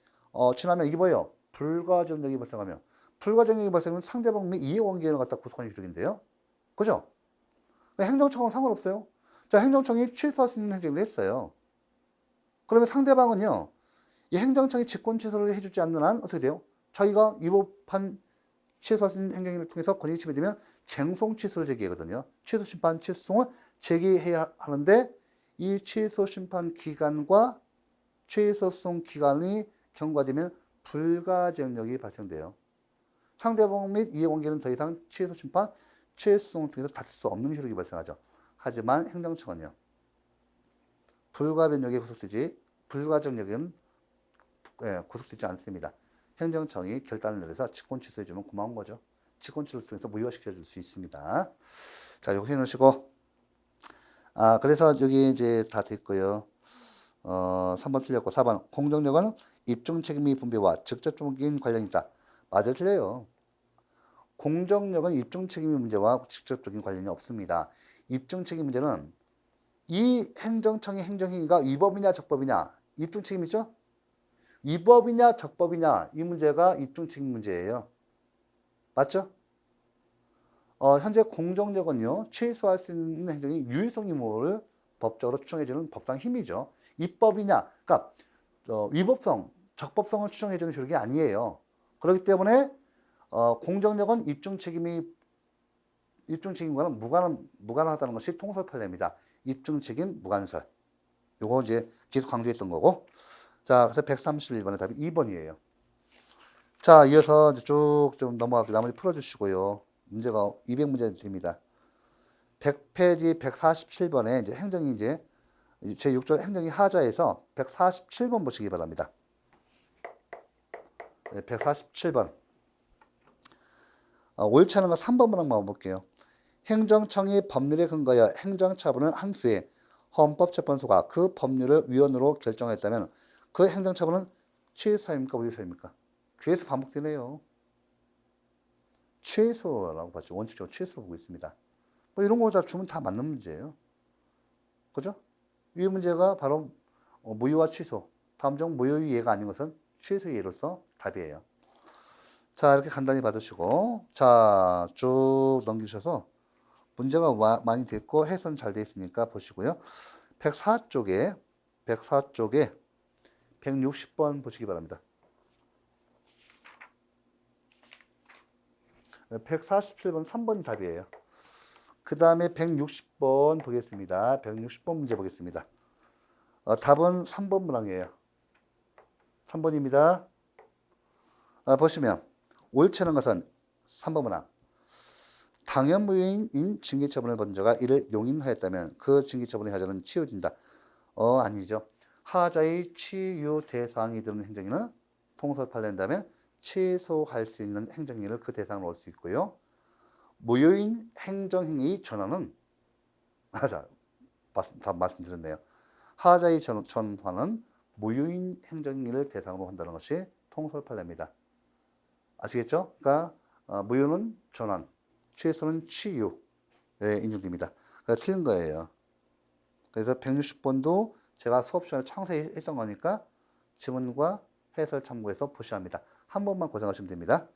지나면 이게 뭐예요? 불가정력이 발생하면 불가정력이 발생하면 상대방 및 이해관계를 갖다 구속하는 효력인데요. 그죠? 행정처분은 상관없어요. 자, 행정청이 취소할 수 있는 행정을 했어요. 그러면 상대방은요, 이 행정청이 직권 취소를 해주지 않는 한 어떻게 돼요? 자기가 위법한 취소할 수 있는 행정을 통해서 권익이 침해되면 쟁송 취소를 제기하거든요. 취소 심판 취소송을 제기해야 하는데 이 취소 심판 기간과 취소송 기간이 경과되면 불가정력이 발생돼요. 상대방 및 이해관계는 더 이상 취소 심판, 취소송을 통해서 다툴 수 없는 효력이 발생하죠. 하지만 행정청은요, 불가변력에 불가정력은 구속되지 않습니다. 행정청이 결단을 내려서 직권 취소해주면 고마운 거죠. 직권 취소를 통해서 무효화시켜줄 수 있습니다. 자, 이거 해놓으시고. 그래서 여기 이제 다 됐고요. 3번 틀렸고, 4번. 공정력은 입증 책임의 분배와 직접적인 관련이 있다. 맞아요, 틀려요. 공정력은 입증 책임의 문제와 직접적인 관련이 없습니다. 입증 책임 문제는 이 행정청의 행정행위가 위법이냐 적법이냐 입증 책임이죠? 위법이냐 적법이냐 이 문제가 입증 책임 문제예요. 맞죠? 현재 공정력은요, 취소할 수 있는 행정이 유효성 의무를 법적으로 추정해주는 법상 힘이죠. 입법이냐, 그러니까 위법성, 적법성을 추정해주는 효력이 아니에요. 그렇기 때문에 공정력은 입증 책임과는 무관하다는 것이 통설 판례입니다. 입증 책임 무관설. 요거 이제 계속 강조했던 거고. 자, 그래서 131번의 답이 2번이에요. 자, 이어서 쭉 좀 넘어가고 나머지 풀어주시고요. 문제가 200문제 됩니다. 100페이지 147번에 이제 행정이 이제 제6조 행정이 하자에서 147번 보시기 바랍니다. 네, 147번. 옳지 않은 거 3번 문항만 볼게요. 행정청이 법률에 근거하여 행정처분을 한 수에 헌법재판소가 그 법률을 위헌으로 결정했다면 그 행정처분은 취소입니까? 무효입니까? 계속 반복되네요. 취소라고 봤죠. 원칙적으로 취소로 보고 있습니다. 뭐 이런 거 다 주면 다 맞는 문제예요. 그죠? 이 문제가 바로 무효와 취소. 다음 중 무효의 예가 아닌 것은 취소의 예로서 답이에요. 자, 이렇게 간단히 받으시고, 자, 쭉 넘기셔서 문제가 많이 됐고 해설은 잘 돼 있으니까 보시고요. 104쪽에 160번 보시기 바랍니다. 147번 3번이 답이에요. 그 다음에 160번 보겠습니다. 160번 문제 보겠습니다. 답은 3번 문항이에요. 3번입니다. 보시면 옳지 않은 것은 3번 문항. 당연무효인 징계처분을 받은 자가 이를 용인하였다면 그 징계처분의 하자는 치유된다. 아니죠. 하자의 치유 대상이 되는 행정위는 통설판례한다면 취소할 수 있는 행정위를 그 대상으로 올 수 있고요. 무효인 행정행위의 전환은 다 말씀드렸네요. 하자의 전환은 무효인 행정행위를 대상으로 한다는 것이 통설판례입니다. 아시겠죠? 그러니까 무효는 전환, 취소는 치유에 인용됩니다. 그래서 틀린 거예요. 그래서 160번도 제가 수업 시간에 창세히 했던 거니까 지문과 해설 참고해서 보셔야 합니다. 한 번만 고생하시면 됩니다.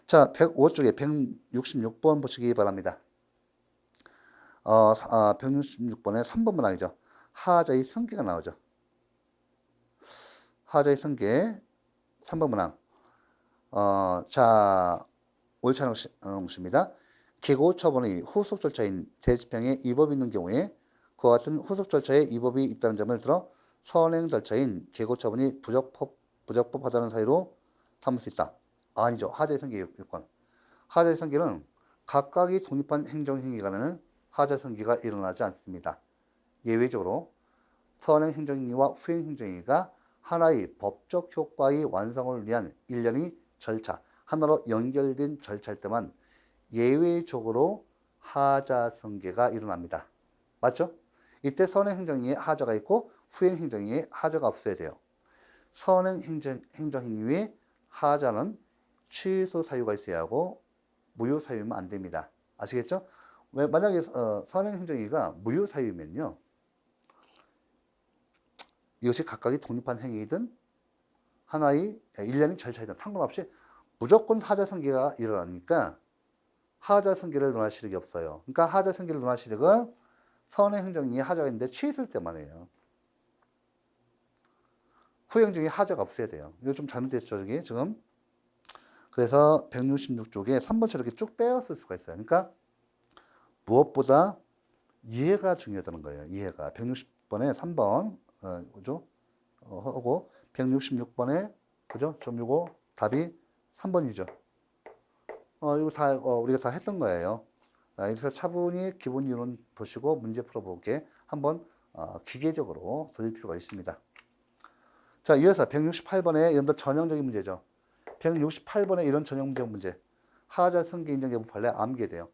자, 105쪽에 166번 보시기 바랍니다. 166번에 3번 문항이죠. 하자의 승계가 나오죠. 하자의 승계 3번 문항. 자, 옳지 않은 것입니다. 계고 처분의 후속 절차인 대집행에 위법이 있는 경우에 그와 같은 후속 절차에 위법이 있다는 점을 들어 선행 절차인 계고 처분이 부적법하다는 사유로 삼을 수 있다. 아니죠. 하자의 승계 요건. 하자의 승계는 각각이 독립한 행정행위간에는 하자의 승계가 일어나지 않습니다. 예외적으로 선행 행정행위와 후행 행정행위가 하나의 법적 효과의 완성을 위한 일련의 절차, 하나로 연결된 절차일 때만 예외적으로 하자 승계가 일어납니다. 맞죠? 이때 선행 행정행위에 하자가 있고 후행 행정행위에 하자가 없어야 돼요. 선행 행정행위의 하자는 취소 사유가 있어야 하고 무효 사유면 안 됩니다. 아시겠죠? 왜 만약에 선행 행정행위가 무효 사유면요, 이것이 각각이 독립한 행위이든 하나의 일련의 절차이든 상관없이 무조건 하자 승계가 일어나니까 하자 승계를 논할 시력이 없어요. 그러니까 하자 승계를 논할 시력은 선행 행정행위에 하자가 있는데 취소일 때만 해요. 후행정에 하자가 없어야 돼요. 이거 좀 잘못됐죠, 저기 지금. 그래서 166쪽에 3번처럼 이렇게 쭉 빼었을 수가 있어요. 그러니까 무엇보다 이해가 중요하다는 거예요. 이해가. 160번에 3번, 그죠? 하고 166번에 그죠? 좀 요거 답이 3번이죠. 이거 다 우리가 다 했던 거예요. 여기서 차분히 기본 이론 보시고 문제 풀어보게 한번 기계적으로 돌릴 필요가 있습니다. 자, 이어서 168번에 이런 더 전형적인 문제죠. 168번에 이런 전형적 문제. 하자 승계 인정 여부 판례 암기돼요.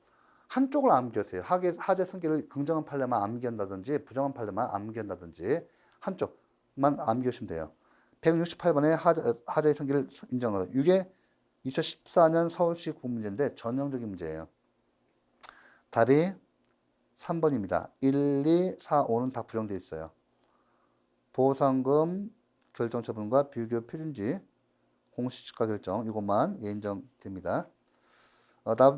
한쪽을 암기하세요. 하자 승계를 긍정한 판례만 암기한다든지 부정한 판례만 암기한다든지 한쪽만 암기하시면 돼요. 168번에 하자의 승계를 인정하다. 이게 2014년 서울시 국문제인데 전형적인 문제예요. 답이 3번입니다. 1, 2, 4, 5는 다 부정되어 있어요. 보상금 결정처분과 비교 표준지 공시지가 결정 이것만 인정됩니다.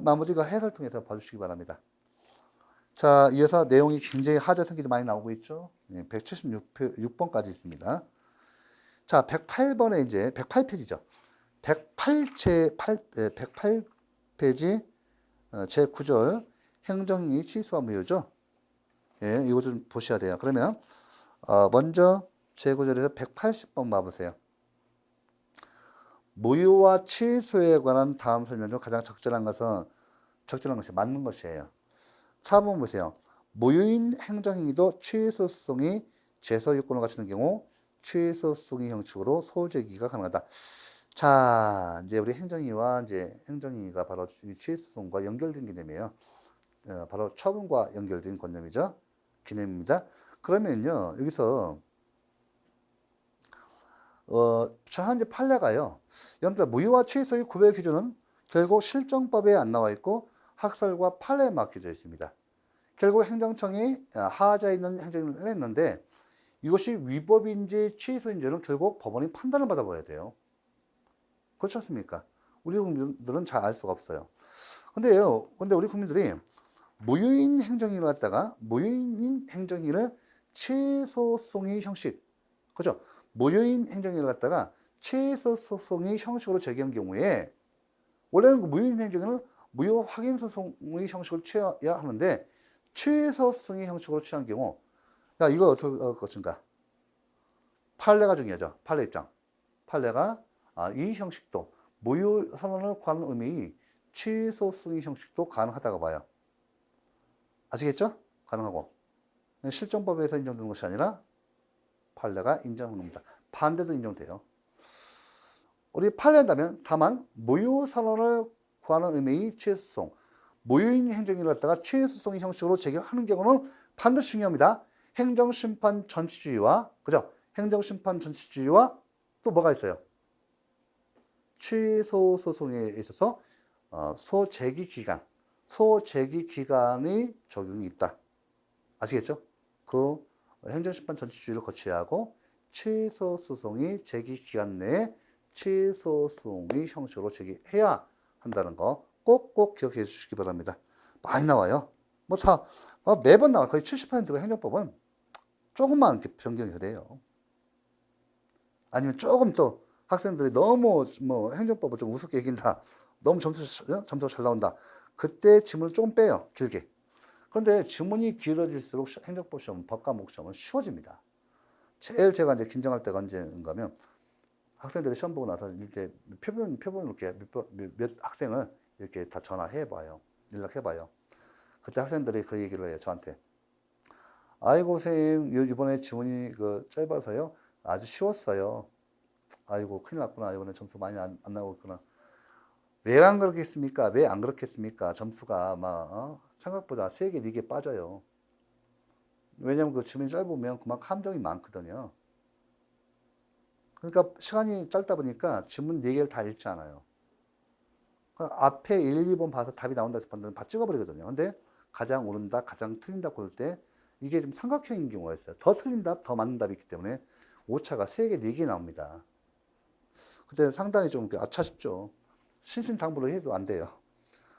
나머지가 해설 통해서 봐주시기 바랍니다. 자, 이어서 내용이 굉장히 하자 승계도 많이 나오고 있죠. 176번까지 있습니다. 자, 108번에 이제 108페이지죠. 108페이지 제9절 행정이 취소와 무효죠. 예, 이거 좀 보셔야 돼요. 그러면 먼저 제9절에서 180번 봐보세요. 무효와 취소에 관한 다음 설명 중 가장 적절한 것이 맞는 것이에요. 4번 보세요. 무효인 행정행위도 취소성이 제소요건을 갖추는 경우 취소성의 형식으로 소제기가 가능하다. 자, 이제 우리 행정위와 이제 행정위가 바로 취소성과 연결된 개념이에요. 바로 처분과 연결된 개념이죠. 개념입니다. 그러면요, 여기서 현재 판례가요. 여러분들 무효와 취소의 구별 기준은 결국 실정법에 안 나와 있고 학설과 판례에 맡겨져 있습니다. 결국 행정청이 하자에 있는 행정을 했는데 이것이 위법인지 취소인지는 결국 법원이 판단을 받아봐야 돼요. 그렇지 않습니까? 우리 국민들은 잘 알 수가 없어요. 근데 우리 국민들이 무효인 행정행위를 갖다가 무효인 행정행위를 취소송의 형식, 그죠? 무효인 행정행위를 갖다가 취소송의 형식으로 제기한 경우에 원래는 그 무효인 행정에는 무효 확인 소송의 형식을 취해야 하는데 취소승의 형식으로 취한 경우, 야 이거 어떤가? 판례가 중요하죠. 판례 입장. 판례가 이 형식도 무효 선언을 구하는 의미의 취소승의 형식도 가능하다고 봐요. 아시겠죠? 가능하고. 실정법에서 인정되는 것이 아니라 판례가 인정하는 겁니다. 반대도 인정돼요. 우리 판례한다면 다만 무효 선언을 구하는 의미의 취소송, 무효인 행정을 갖다가 취소송의 형식으로 제기하는 경우는 반드시 중요합니다. 행정심판 전치주의와, 그죠? 행정심판 전치주의와 또 뭐가 있어요? 취소 소송에 있어서 소제기 기간의 적용이 있다. 아시겠죠? 그 행정심판 전치주의를 거쳐야 하고 취소 소송이 제기 기간 내에 취소 소송의 형식으로 제기해야 한다는 거 꼭꼭 기억해 주시기 바랍니다. 많이 나와요. 뭐 다 매번 나와요. 거의 70%가 행정법은 조금만 이렇게 변경이 돼요. 아니면 조금 또 학생들이 너무 뭐 행정법을 좀 우습게 얘긴다. 너무 점수가 잘 나온다. 그때 지문을 조금 빼요. 길게. 그런데 지문이 길어질수록 행정법 시험, 법과목 시험은 쉬워집니다. 제일 제가 이제 긴장할 때가 언제인가 하면 학생들이 시험 보고 나서 이제 표본 이렇게 몇 학생을 이렇게 다 전화해 봐요. 연락해 봐요. 그때 학생들이 그 얘기를 해요. 저한테. 아이고, 선생님, 이번에 지문이 짧아서요. 아주 쉬웠어요. 아이고, 큰일 났구나. 이번에 점수 많이 안 나오고 있구나. 왜 안 그렇겠습니까? 왜 안 그렇겠습니까? 점수가 생각보다 3개, 4개 빠져요. 왜냐면 그 지문이 짧으면 그만큼 함정이 많거든요. 그러니까 시간이 짧다 보니까 지문 4개를 다 읽지 않아요. 그러니까 앞에 1, 2번 봐서 답이 나온다 해서 판단은 다 찍어버리거든요. 근데 가장 옳은다, 가장 틀린다 고를 때 이게 좀 삼각형인 경우가 있어요. 더 틀린 답, 더 맞는 답이 있기 때문에 오차가 3개, 4개 나옵니다. 그때 상당히 좀 아차 싶죠. 신신당부를 해도 안 돼요.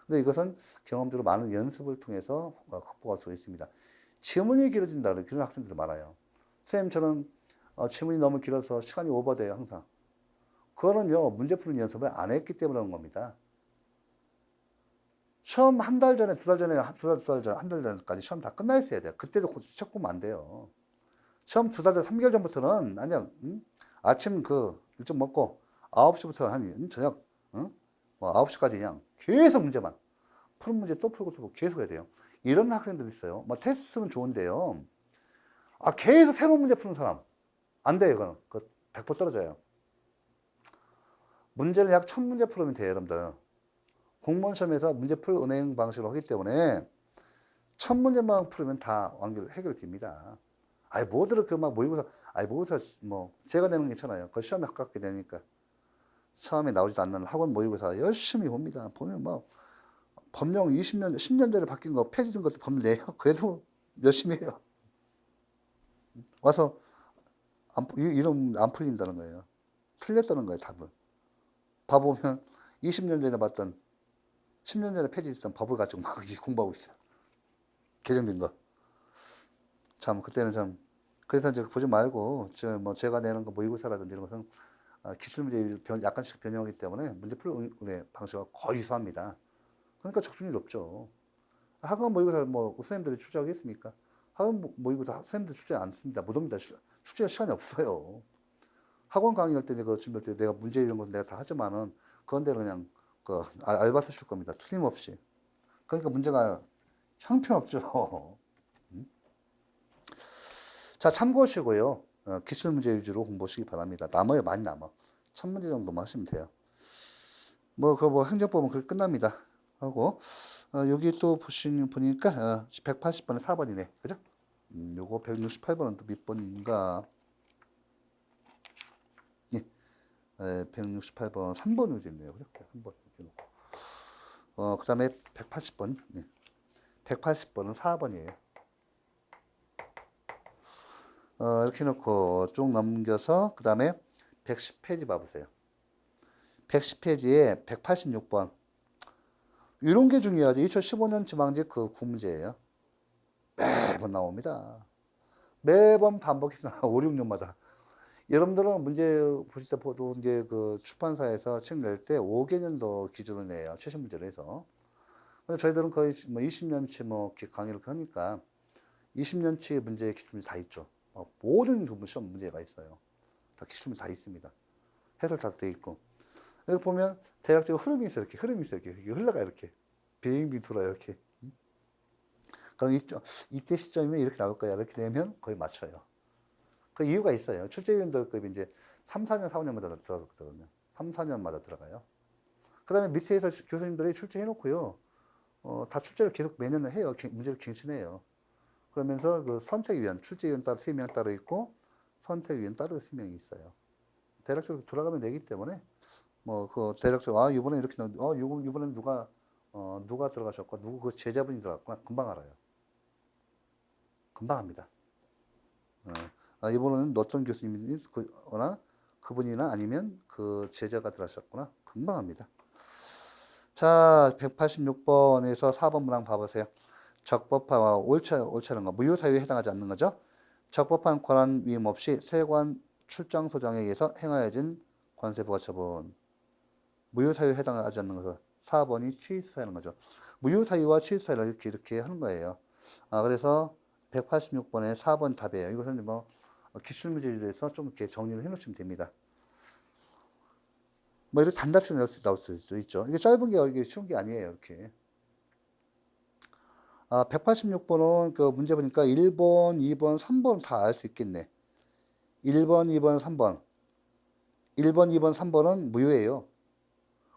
근데 이것은 경험적으로 많은 연습을 통해서 극복할 수 있습니다. 지문이 길어진다는 그런 학생들이 많아요. 선생님, 저는 지문이 너무 길어서 시간이 오버돼요, 항상. 그거는요, 문제 푸는 연습을 안 했기 때문에 그런 겁니다. 시험 한 달 전에, 2달 전에, 한 달 전까지 시험 다 끝나 있어야 돼요. 그때도 책 보면 안 돼요. 시험 2달 전, 3개월 전부터는 아니야, 아침 일찍 먹고 9시부터 한 저녁, 뭐 9시까지 그냥 계속 문제만. 푸른 문제 또 풀고 계속 해야 돼요. 이런 학생들이 있어요. 뭐 테스트는 좋은데요. 계속 새로운 문제 푸는 사람. 안 돼요, 이거는. 100% 떨어져요. 문제를 약 1000문제 풀으면 돼요, 여러분들. 공무원 시험에서 문제 풀 은행 방식으로 하기 때문에 1000문제만 풀으면 다 해결됩니다. 뭐들 모의고사, 모의고사 제가 내는 게 괜찮아요. 그 시험에 가깝게 되니까. 처음에 나오지도 않는 학원 모의고사 열심히 봅니다. 보면 법령 20년, 10년 전에 바뀐 거 폐지된 것도 법령 내요. 그래도 열심히 해요. 와서 이름 안 풀린다는 거예요. 틀렸다는 거예요, 답을. 봐보면 20년 전에 봤던 10년 전에 폐지됐던 법을 가지고 막 공부하고 있어요. 개정된 거. 참 그때는 참 그래서 이제 보지 말고 제가 내는 거 모의고사라든지 이런 것은 기출문제 약간씩 변형하기 때문에 문제 풀 방식과 거의 유사합니다. 그러니까 적중률이 높죠. 학원 모의고사 선생님들이 출제하겠습니까? 학원 모의고사 선생님들 출제 안 씁니다. 못 옵니다. 출제할 시간이 없어요. 학원 강의할 때 내가 준비할 때 내가 문제 이런 건 내가 다 하지만은 그런대로 그냥 알바 쓰실 겁니다. 틀림없이. 그러니까 문제가 형편없죠. 자, 참고하시고요. 기출문제 위주로 공부하시기 바랍니다. 남아요, 많이 남아. 1000문제 정도만 하시면 돼요. 행정법은 그렇게 끝납니다. 하고, 여기 또 보니까, 180번에 4번이네. 그죠? 요거 168번은 또 몇 번인가? 예. 168번, 3번으로 됐네요. 그죠? 3번 이렇게 놓고. 그 다음에 180번. 예. 180번은 4번이에요. 이렇게 놓고 쭉 넘겨서 그 다음에 110페이지 봐보세요. 110페이지에 186번. 이런 게 중요하죠. 2015년 지방직 그 구문제예요. 매번 나옵니다. 매번 반복해서 5, 6년마다. 여러분들은 문제 보실 때 보도 이제 그 출판사에서 책 낼 때 5개년도 기준으로 내요. 최신 문제로 해서. 근데 저희들은 거의 뭐 20년치 뭐 이렇게 강의를 하니까 20년치 문제 기출이 다 있죠. 모든 시험 문제가 있어요. 다 기출이 다 있습니다. 해설 다 돼 있고. 여기 보면 대략적으로 흐름이 있어요. 이렇게 흐름이 있어요. 이렇게 흘러가 이렇게 비행기 돌아요. 이렇게. 그럼 이때 시점이면 이렇게 나올 거야. 이렇게 되면 거의 맞춰요. 그 이유가 있어요. 출제위원들급이 이제 3, 4년, 4, 5년마다 들어가거든요. 3, 4년마다 들어가요. 그 다음에 밑에서 교수님들이 출제해놓고요. 다 출제를 계속 매년 해요. 문제를 갱신해요. 그러면서 그 선택위원, 출제위원 따로 3명 따로 있고, 선택위원 따로 3명이 있어요. 대략적으로 돌아가면 되기 때문에, 대략적으로, 이번에 이렇게, 이번엔 누가 들어가셨고, 누구 그 제자분이 들어갔구나. 금방 알아요. 금방 합니다. 이번에는 어떤 교수님이거나 그분이나 아니면 그 제자가 들어가셨구나. 금방 합니다. 자, 186번에서 4번 문항 봐보세요. 적법화와 옳지 않은 거, 무효사유에 해당하지 않는 거죠. 적법한 권한 위임 없이 세관 출장 소장에 의해서 행하여진 관세 부과 처분. 무효사유에 해당하지 않는 것은 4번이 취소하는 거죠. 무효사유와 취소사유를 이렇게 하는 거예요. 그래서 186번에 4번 답이에요. 이것은 뭐 기출문제에서 좀 이렇게 정리를 해 놓으시면 됩니다. 뭐 이렇게 단답식으로 나올 수도 있죠. 이게 짧은 게 이게 쉬운 게 아니에요. 이렇게. 186번은 그 문제 보니까 1번, 2번, 3번 다 알 수 있겠네. 1번, 2번, 3번. 1번, 2번, 3번은 무효예요.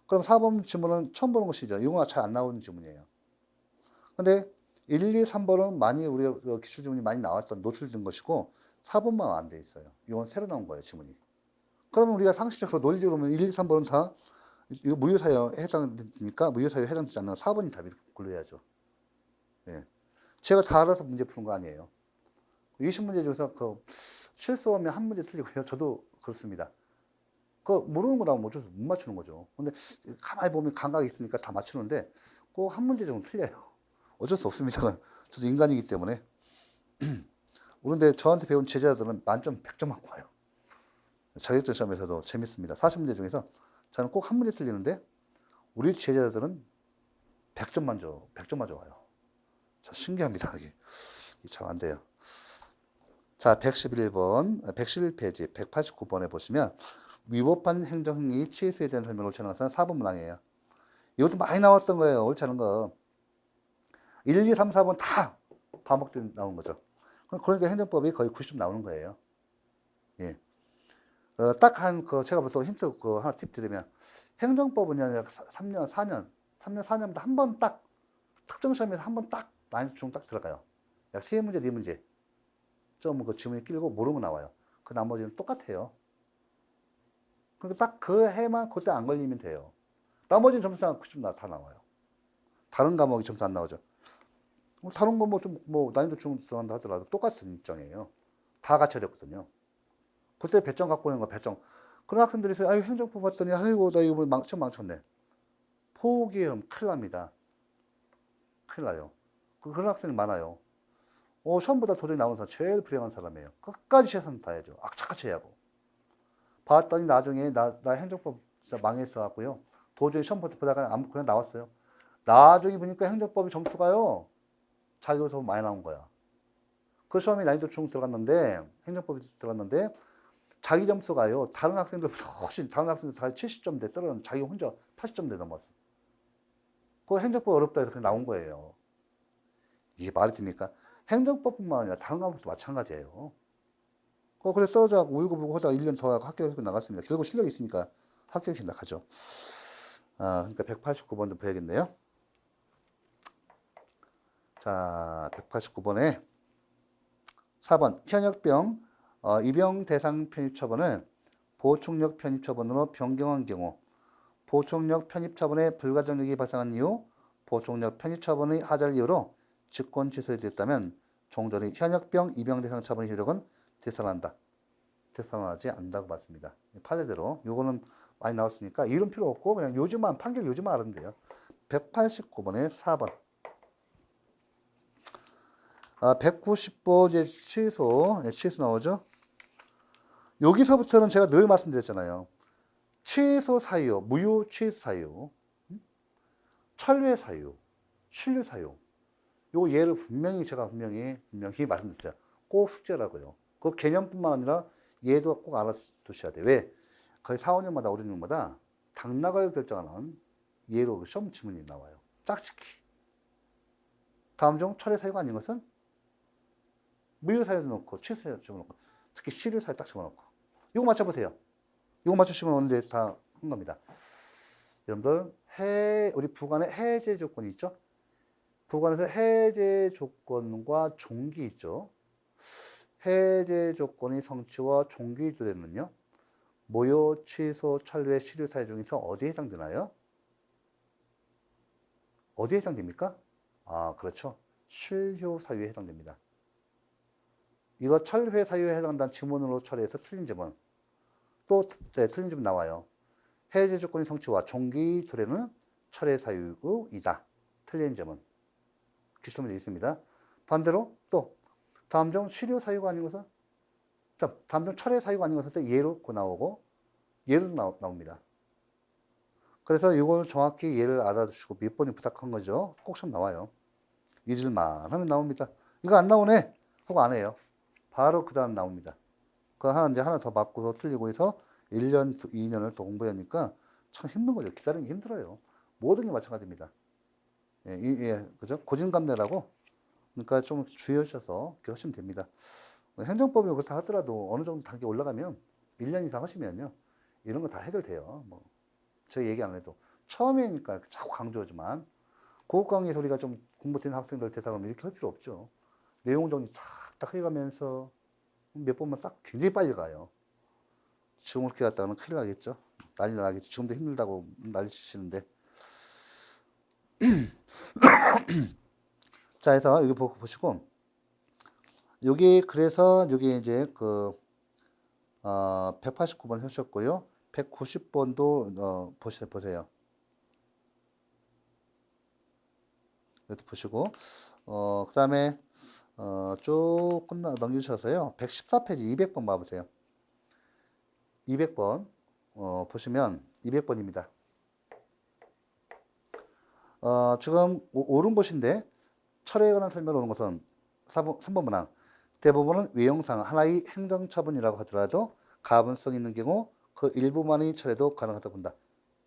그럼 4번 지문은 처음 보는 것이죠. 이거가 잘 안 나오는 지문이에요. 근데 1, 2, 3번은 많이 우리가 기출 지문이 많이 나왔던 노출된 것이고 4번만 안 돼 있어요. 이건 새로 나온 거예요, 지문이. 그러면 우리가 상식적으로 논리적으로 보면 1, 2, 3번은 다 이거 무효사유에 해당되니까 무효사유에 해당되지 않는 4번이 답이 골라야죠. 예. 제가 다 알아서 문제 푸는 거 아니에요. 20문제 중에서 그 실수하면 한 문제 틀리고요. 저도 그렇습니다. 모르는 거 나오면 어쩔 수 못 맞추는 거죠. 근데 가만히 보면 감각이 있으니까 다 맞추는데 꼭 한 문제 정도 틀려요. 어쩔 수 없습니다. 저도 인간이기 때문에. 그런데 저한테 배운 제자들은 만점 100점 맞고 와요. 자격증 시험에서도 재밌습니다. 40문제 중에서 저는 꼭 한 문제 틀리는데 우리 제자들은 100점 맞아 와요. 저 신기합니다. 이게 참 안 돼요. 자, 111번, 111페이지, 189번에 보시면 위법한 행정행위 취소에 대한 설명을 옳지 않은 것은 4번 문항이에요. 이것도 많이 나왔던 거예요. 옳지 않은 거. 1, 2, 3, 4번 다 반복된 나온 거죠. 그러니까 행정법이 거의 90점 나오는 거예요. 예. 딱 제가 벌써 힌트 하나 팁 드리면, 행정법은요, 3년, 4년마다 한 번 딱, 특정 시험에서 한 번 딱, 라인 중 딱 들어가요. 약 3문제, 4문제. 좀 그 지문이 끼고 모르면 나와요. 그 나머지는 똑같아요. 그러니까 딱 그 해만 그때 안 걸리면 돼요. 나머지는 점수가 90점 다 나와요. 다른 과목이 점수 안 나오죠. 다른 거 난이도 중 들어간다 하더라도 똑같은 일정이에요. 다 갖춰야 되거든요. 그때 배점 갖고 오는 거, 배점. 그런 학생들이 있어요. 행정법 봤더니, 아이고, 나 이거 망쳤네. 포기하면 큰일 납니다. 큰일 나요. 그런 학생이 많아요. 시험보다 도저히 나온 사람, 제일 불행한 사람이에요. 끝까지 최선을 다해야죠. 악착같이 해야 하고. 봤더니 나중에, 나 행정법 진짜 망했어갖고요. 도저히 시험 보다가 그냥 나왔어요. 나중에 보니까 행정법이 점수가요, 자기가 더 많이 나온 거야. 그 시험에 난이도 중 들어갔는데, 행정법이 들어갔는데, 자기 점수가요, 다른 학생들 다 70점대 떨어졌는데, 자기 혼자 80점대 넘었어. 그 행정법 어렵다 해서 그냥 나온 거예요. 이게 말이 됩니까? 행정법뿐만 아니라 다른 과목도 마찬가지예요. 그래 떨어져 울고불고 하다가 1년 더 하고 합격해서 나갔습니다. 결국 실력이 있으니까 합격해서 나가죠. 그러니까 189번도 봐야겠네요. 자, 189번에 4번 현역병 입영 대상 편입 처분을 보충력 편입 처분으로 변경한 경우 보충력 편입 처분의 불가정력이 발생한 이후 보충력 편입 처분의 하자를 이유로 직권 취소됐다면 종전의 현역병 입영 대상 처분의 효력은 되살아나지 않는다고 봤습니다. 판례대로 요거는 많이 나왔으니까 이름 필요 없고 그냥 판결 요즘만 알면 돼요. 189번에 4번. 190번 이제 취소 나오죠. 여기서부터는 제가 늘 말씀드렸잖아요. 취소 사유, 무효 취소 사유, 철회 사유, 신류 사유. 요 예를 제가 분명히 말씀드렸어요. 꼭 숙제라고요. 그 개념뿐만 아니라 얘도 꼭 알아두셔야 돼요. 왜? 거의 4, 5년마다 5, 6년마다 당락을 결정하는 예로 시험 지문이 나와요. 짝짓기. 다음 중 철회 사유가 아닌 것은 무효 사유도 넣고 취소 사유도 집어넣고 특히 실효 사유 딱 집어넣고 이거 맞춰보세요. 이거 맞추시면 오늘 다 한 겁니다. 여러분들 우리 부관에 해제 조건이 있죠? 부관에서 해제 조건과 종기 있죠? 해제 조건이 성취와 종기 조례는요, 무효, 취소, 철회, 실효 사유 중에서 어디에 해당되나요? 어디에 해당됩니까? 아, 그렇죠. 실효 사유에 해당됩니다. 이거 철회 사유에 해당한다는 지문으로 처리해서 틀린 점은 또 틀린 점 나와요. 해제 조건이 성취와 종기 조례는 철회 사유이다. 틀린 점은 기출문제 있습니다. 반대로 또 다음 중 실효 사유가 아닌 것은 다음 중 철회 사유가 아닌 것은 예로 나오고 예로 나옵니다. 그래서 이걸 정확히 예를 알아두시고 몇 번이 부탁한 거죠. 꼭 시험 나와요. 잊을만 하면 나옵니다. 이거 안 나오네 하고 안 해요. 바로 그 다음 나옵니다. 그 하나 더 맞고서 틀리고 해서 1년, 2년을 더 공부하니까 참 힘든 거죠. 기다리는 게 힘들어요. 모든 게 마찬가지입니다. 그죠? 고진감래라고. 그러니까 좀 주의하셔서 하시면 됩니다. 행정법이 그렇다 하더라도 어느 정도 단계 올라가면 1년 이상 하시면요. 이런 거 다 해결돼요. 뭐, 저 얘기 안 해도. 처음이니까 자꾸 강조하지만, 고급 강의 소리가 좀 공부되는 학생들 대상으로 이렇게 할 필요 없죠. 내용 정리 탁 해가면서 몇 번만 싹 굉장히 빨리 가요. 지금 그렇게 갔다가는 큰일 나겠죠. 난리 나겠죠. 지금도 힘들다고 난리 치시는데. 자, 해서 여기 보시고, 그래서 여기 이제 189번 하셨고요. 190번도 보세요. 이것도 보시고, 그 다음에 쭉 넘기셔서요. 114페이지 200번 봐보세요. 200번 보시면 200번입니다. 지금 오른보신데 철회에 관한 설명을 오는 것은 3번 문항. 대부분은 외형상 하나의 행정처분이라고 하더라도 가분성 있는 경우 그 일부만의 철회도 가능하다고 본다.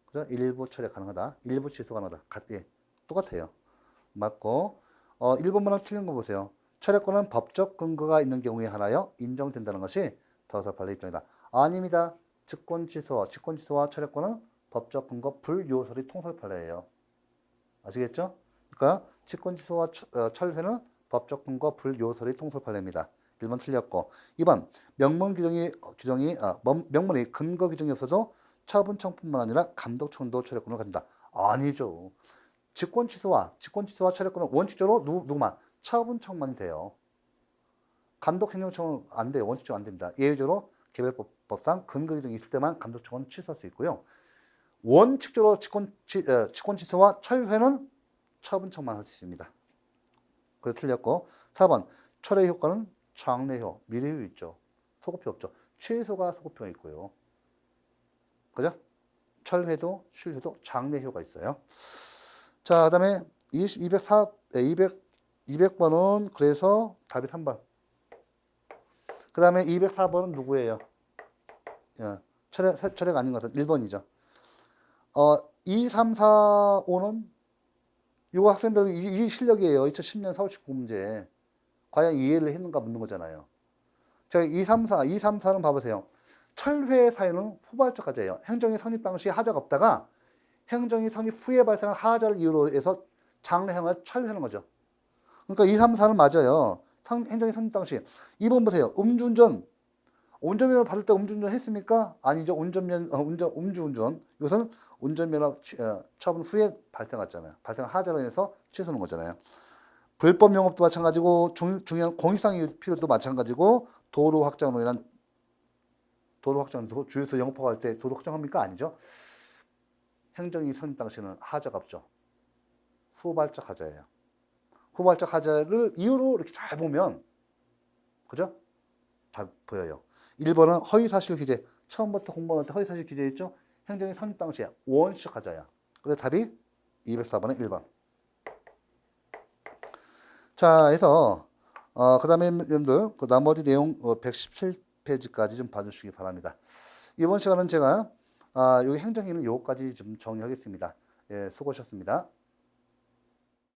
그죠? 일부 철회 가능하다. 일부 취소 가능하다. 예, 똑같아요. 맞고 1번 문항 틀린 거 보세요. 철회권은 법적 근거가 있는 경우에 하나여 인정된다는 것이 더사판례 입장이다. 아닙니다. 직권 취소와 철회권은 법적 근거 불요설의 통설판례예요. 아시겠죠? 그러니까 직권 취소와 철회는 법적 근거 불요설의 통설판례입니다. 1번 틀렸고 2번 명문의 근거 규정이 없어도 처분청뿐만 아니라 감독청도 철회권을 가진다. 아니죠. 직권 취소와 철회권은 원칙적으로 누구만 처분청만이 돼요. 감독행정청은 안 돼요. 원칙적으로 안 됩니다. 예외적으로 개별법상 근거 규정이 있을 때만 감독청은 취소할 수 있고요. 원칙적으로 직권 취소와 철회는 처분청만 할 수 있습니다. 그래서 틀렸고 4번 철회 효과는 장래효, 미래효 있죠. 소급효 없죠. 취소가 소급효가 있고요. 그죠? 철회도 실효도 장래효가 있어요. 자, 그 다음에 200번은 그래서 답이 3번. 그 다음에 204번은 누구예요? 철회가 아닌 것은 1번이죠. 2, 3, 4, 5는 요 학생들 이 실력이에요. 2010년 4, 5, 19문제. 과연 이해를 했는가 묻는 거잖아요. 자, 2, 3, 4는 봐보세요. 철회 사유는 후발적 하자예요. 행정이 성립 당시 하자가 없다가 행정이 성립 후에 발생한 하자를 이유로 해서 장래형을 철회하는 거죠. 그러니까 2, 3, 4는 맞아요. 행정이 성립 당시. 2번 보세요. 운전면허 받을 때 음주운전 했습니까? 아니죠. 음주운전. 이것은 운전면허 처분 후에 발생했잖아요. 발생한 하자로 인해서 취소하는 거잖아요. 불법 영업도 마찬가지고 중요한 공익상 필요도 마찬가지고 도로 확장으로 인한 주유소 영업하고 할 때 도로 확장합니까? 아니죠. 행정이 성립 당시에는 하자가 없죠. 후발적 하자예요. 후발적 하자를 이유로 이렇게 잘 보면 그죠? 다 보여요. 1번은 허위사실 기재. 처음부터 공부할 때 허위사실 기재했죠? 행정의 성립 당시에 원칙 하자야. 그래서 답이 204번의 1번. 자, 해서 그 다음에 여러분들 그 나머지 내용 117페이지까지 좀 봐주시기 바랍니다. 이번 시간은 제가 여기 행정에는 요거까지 좀 정리하겠습니다. 예, 수고하셨습니다.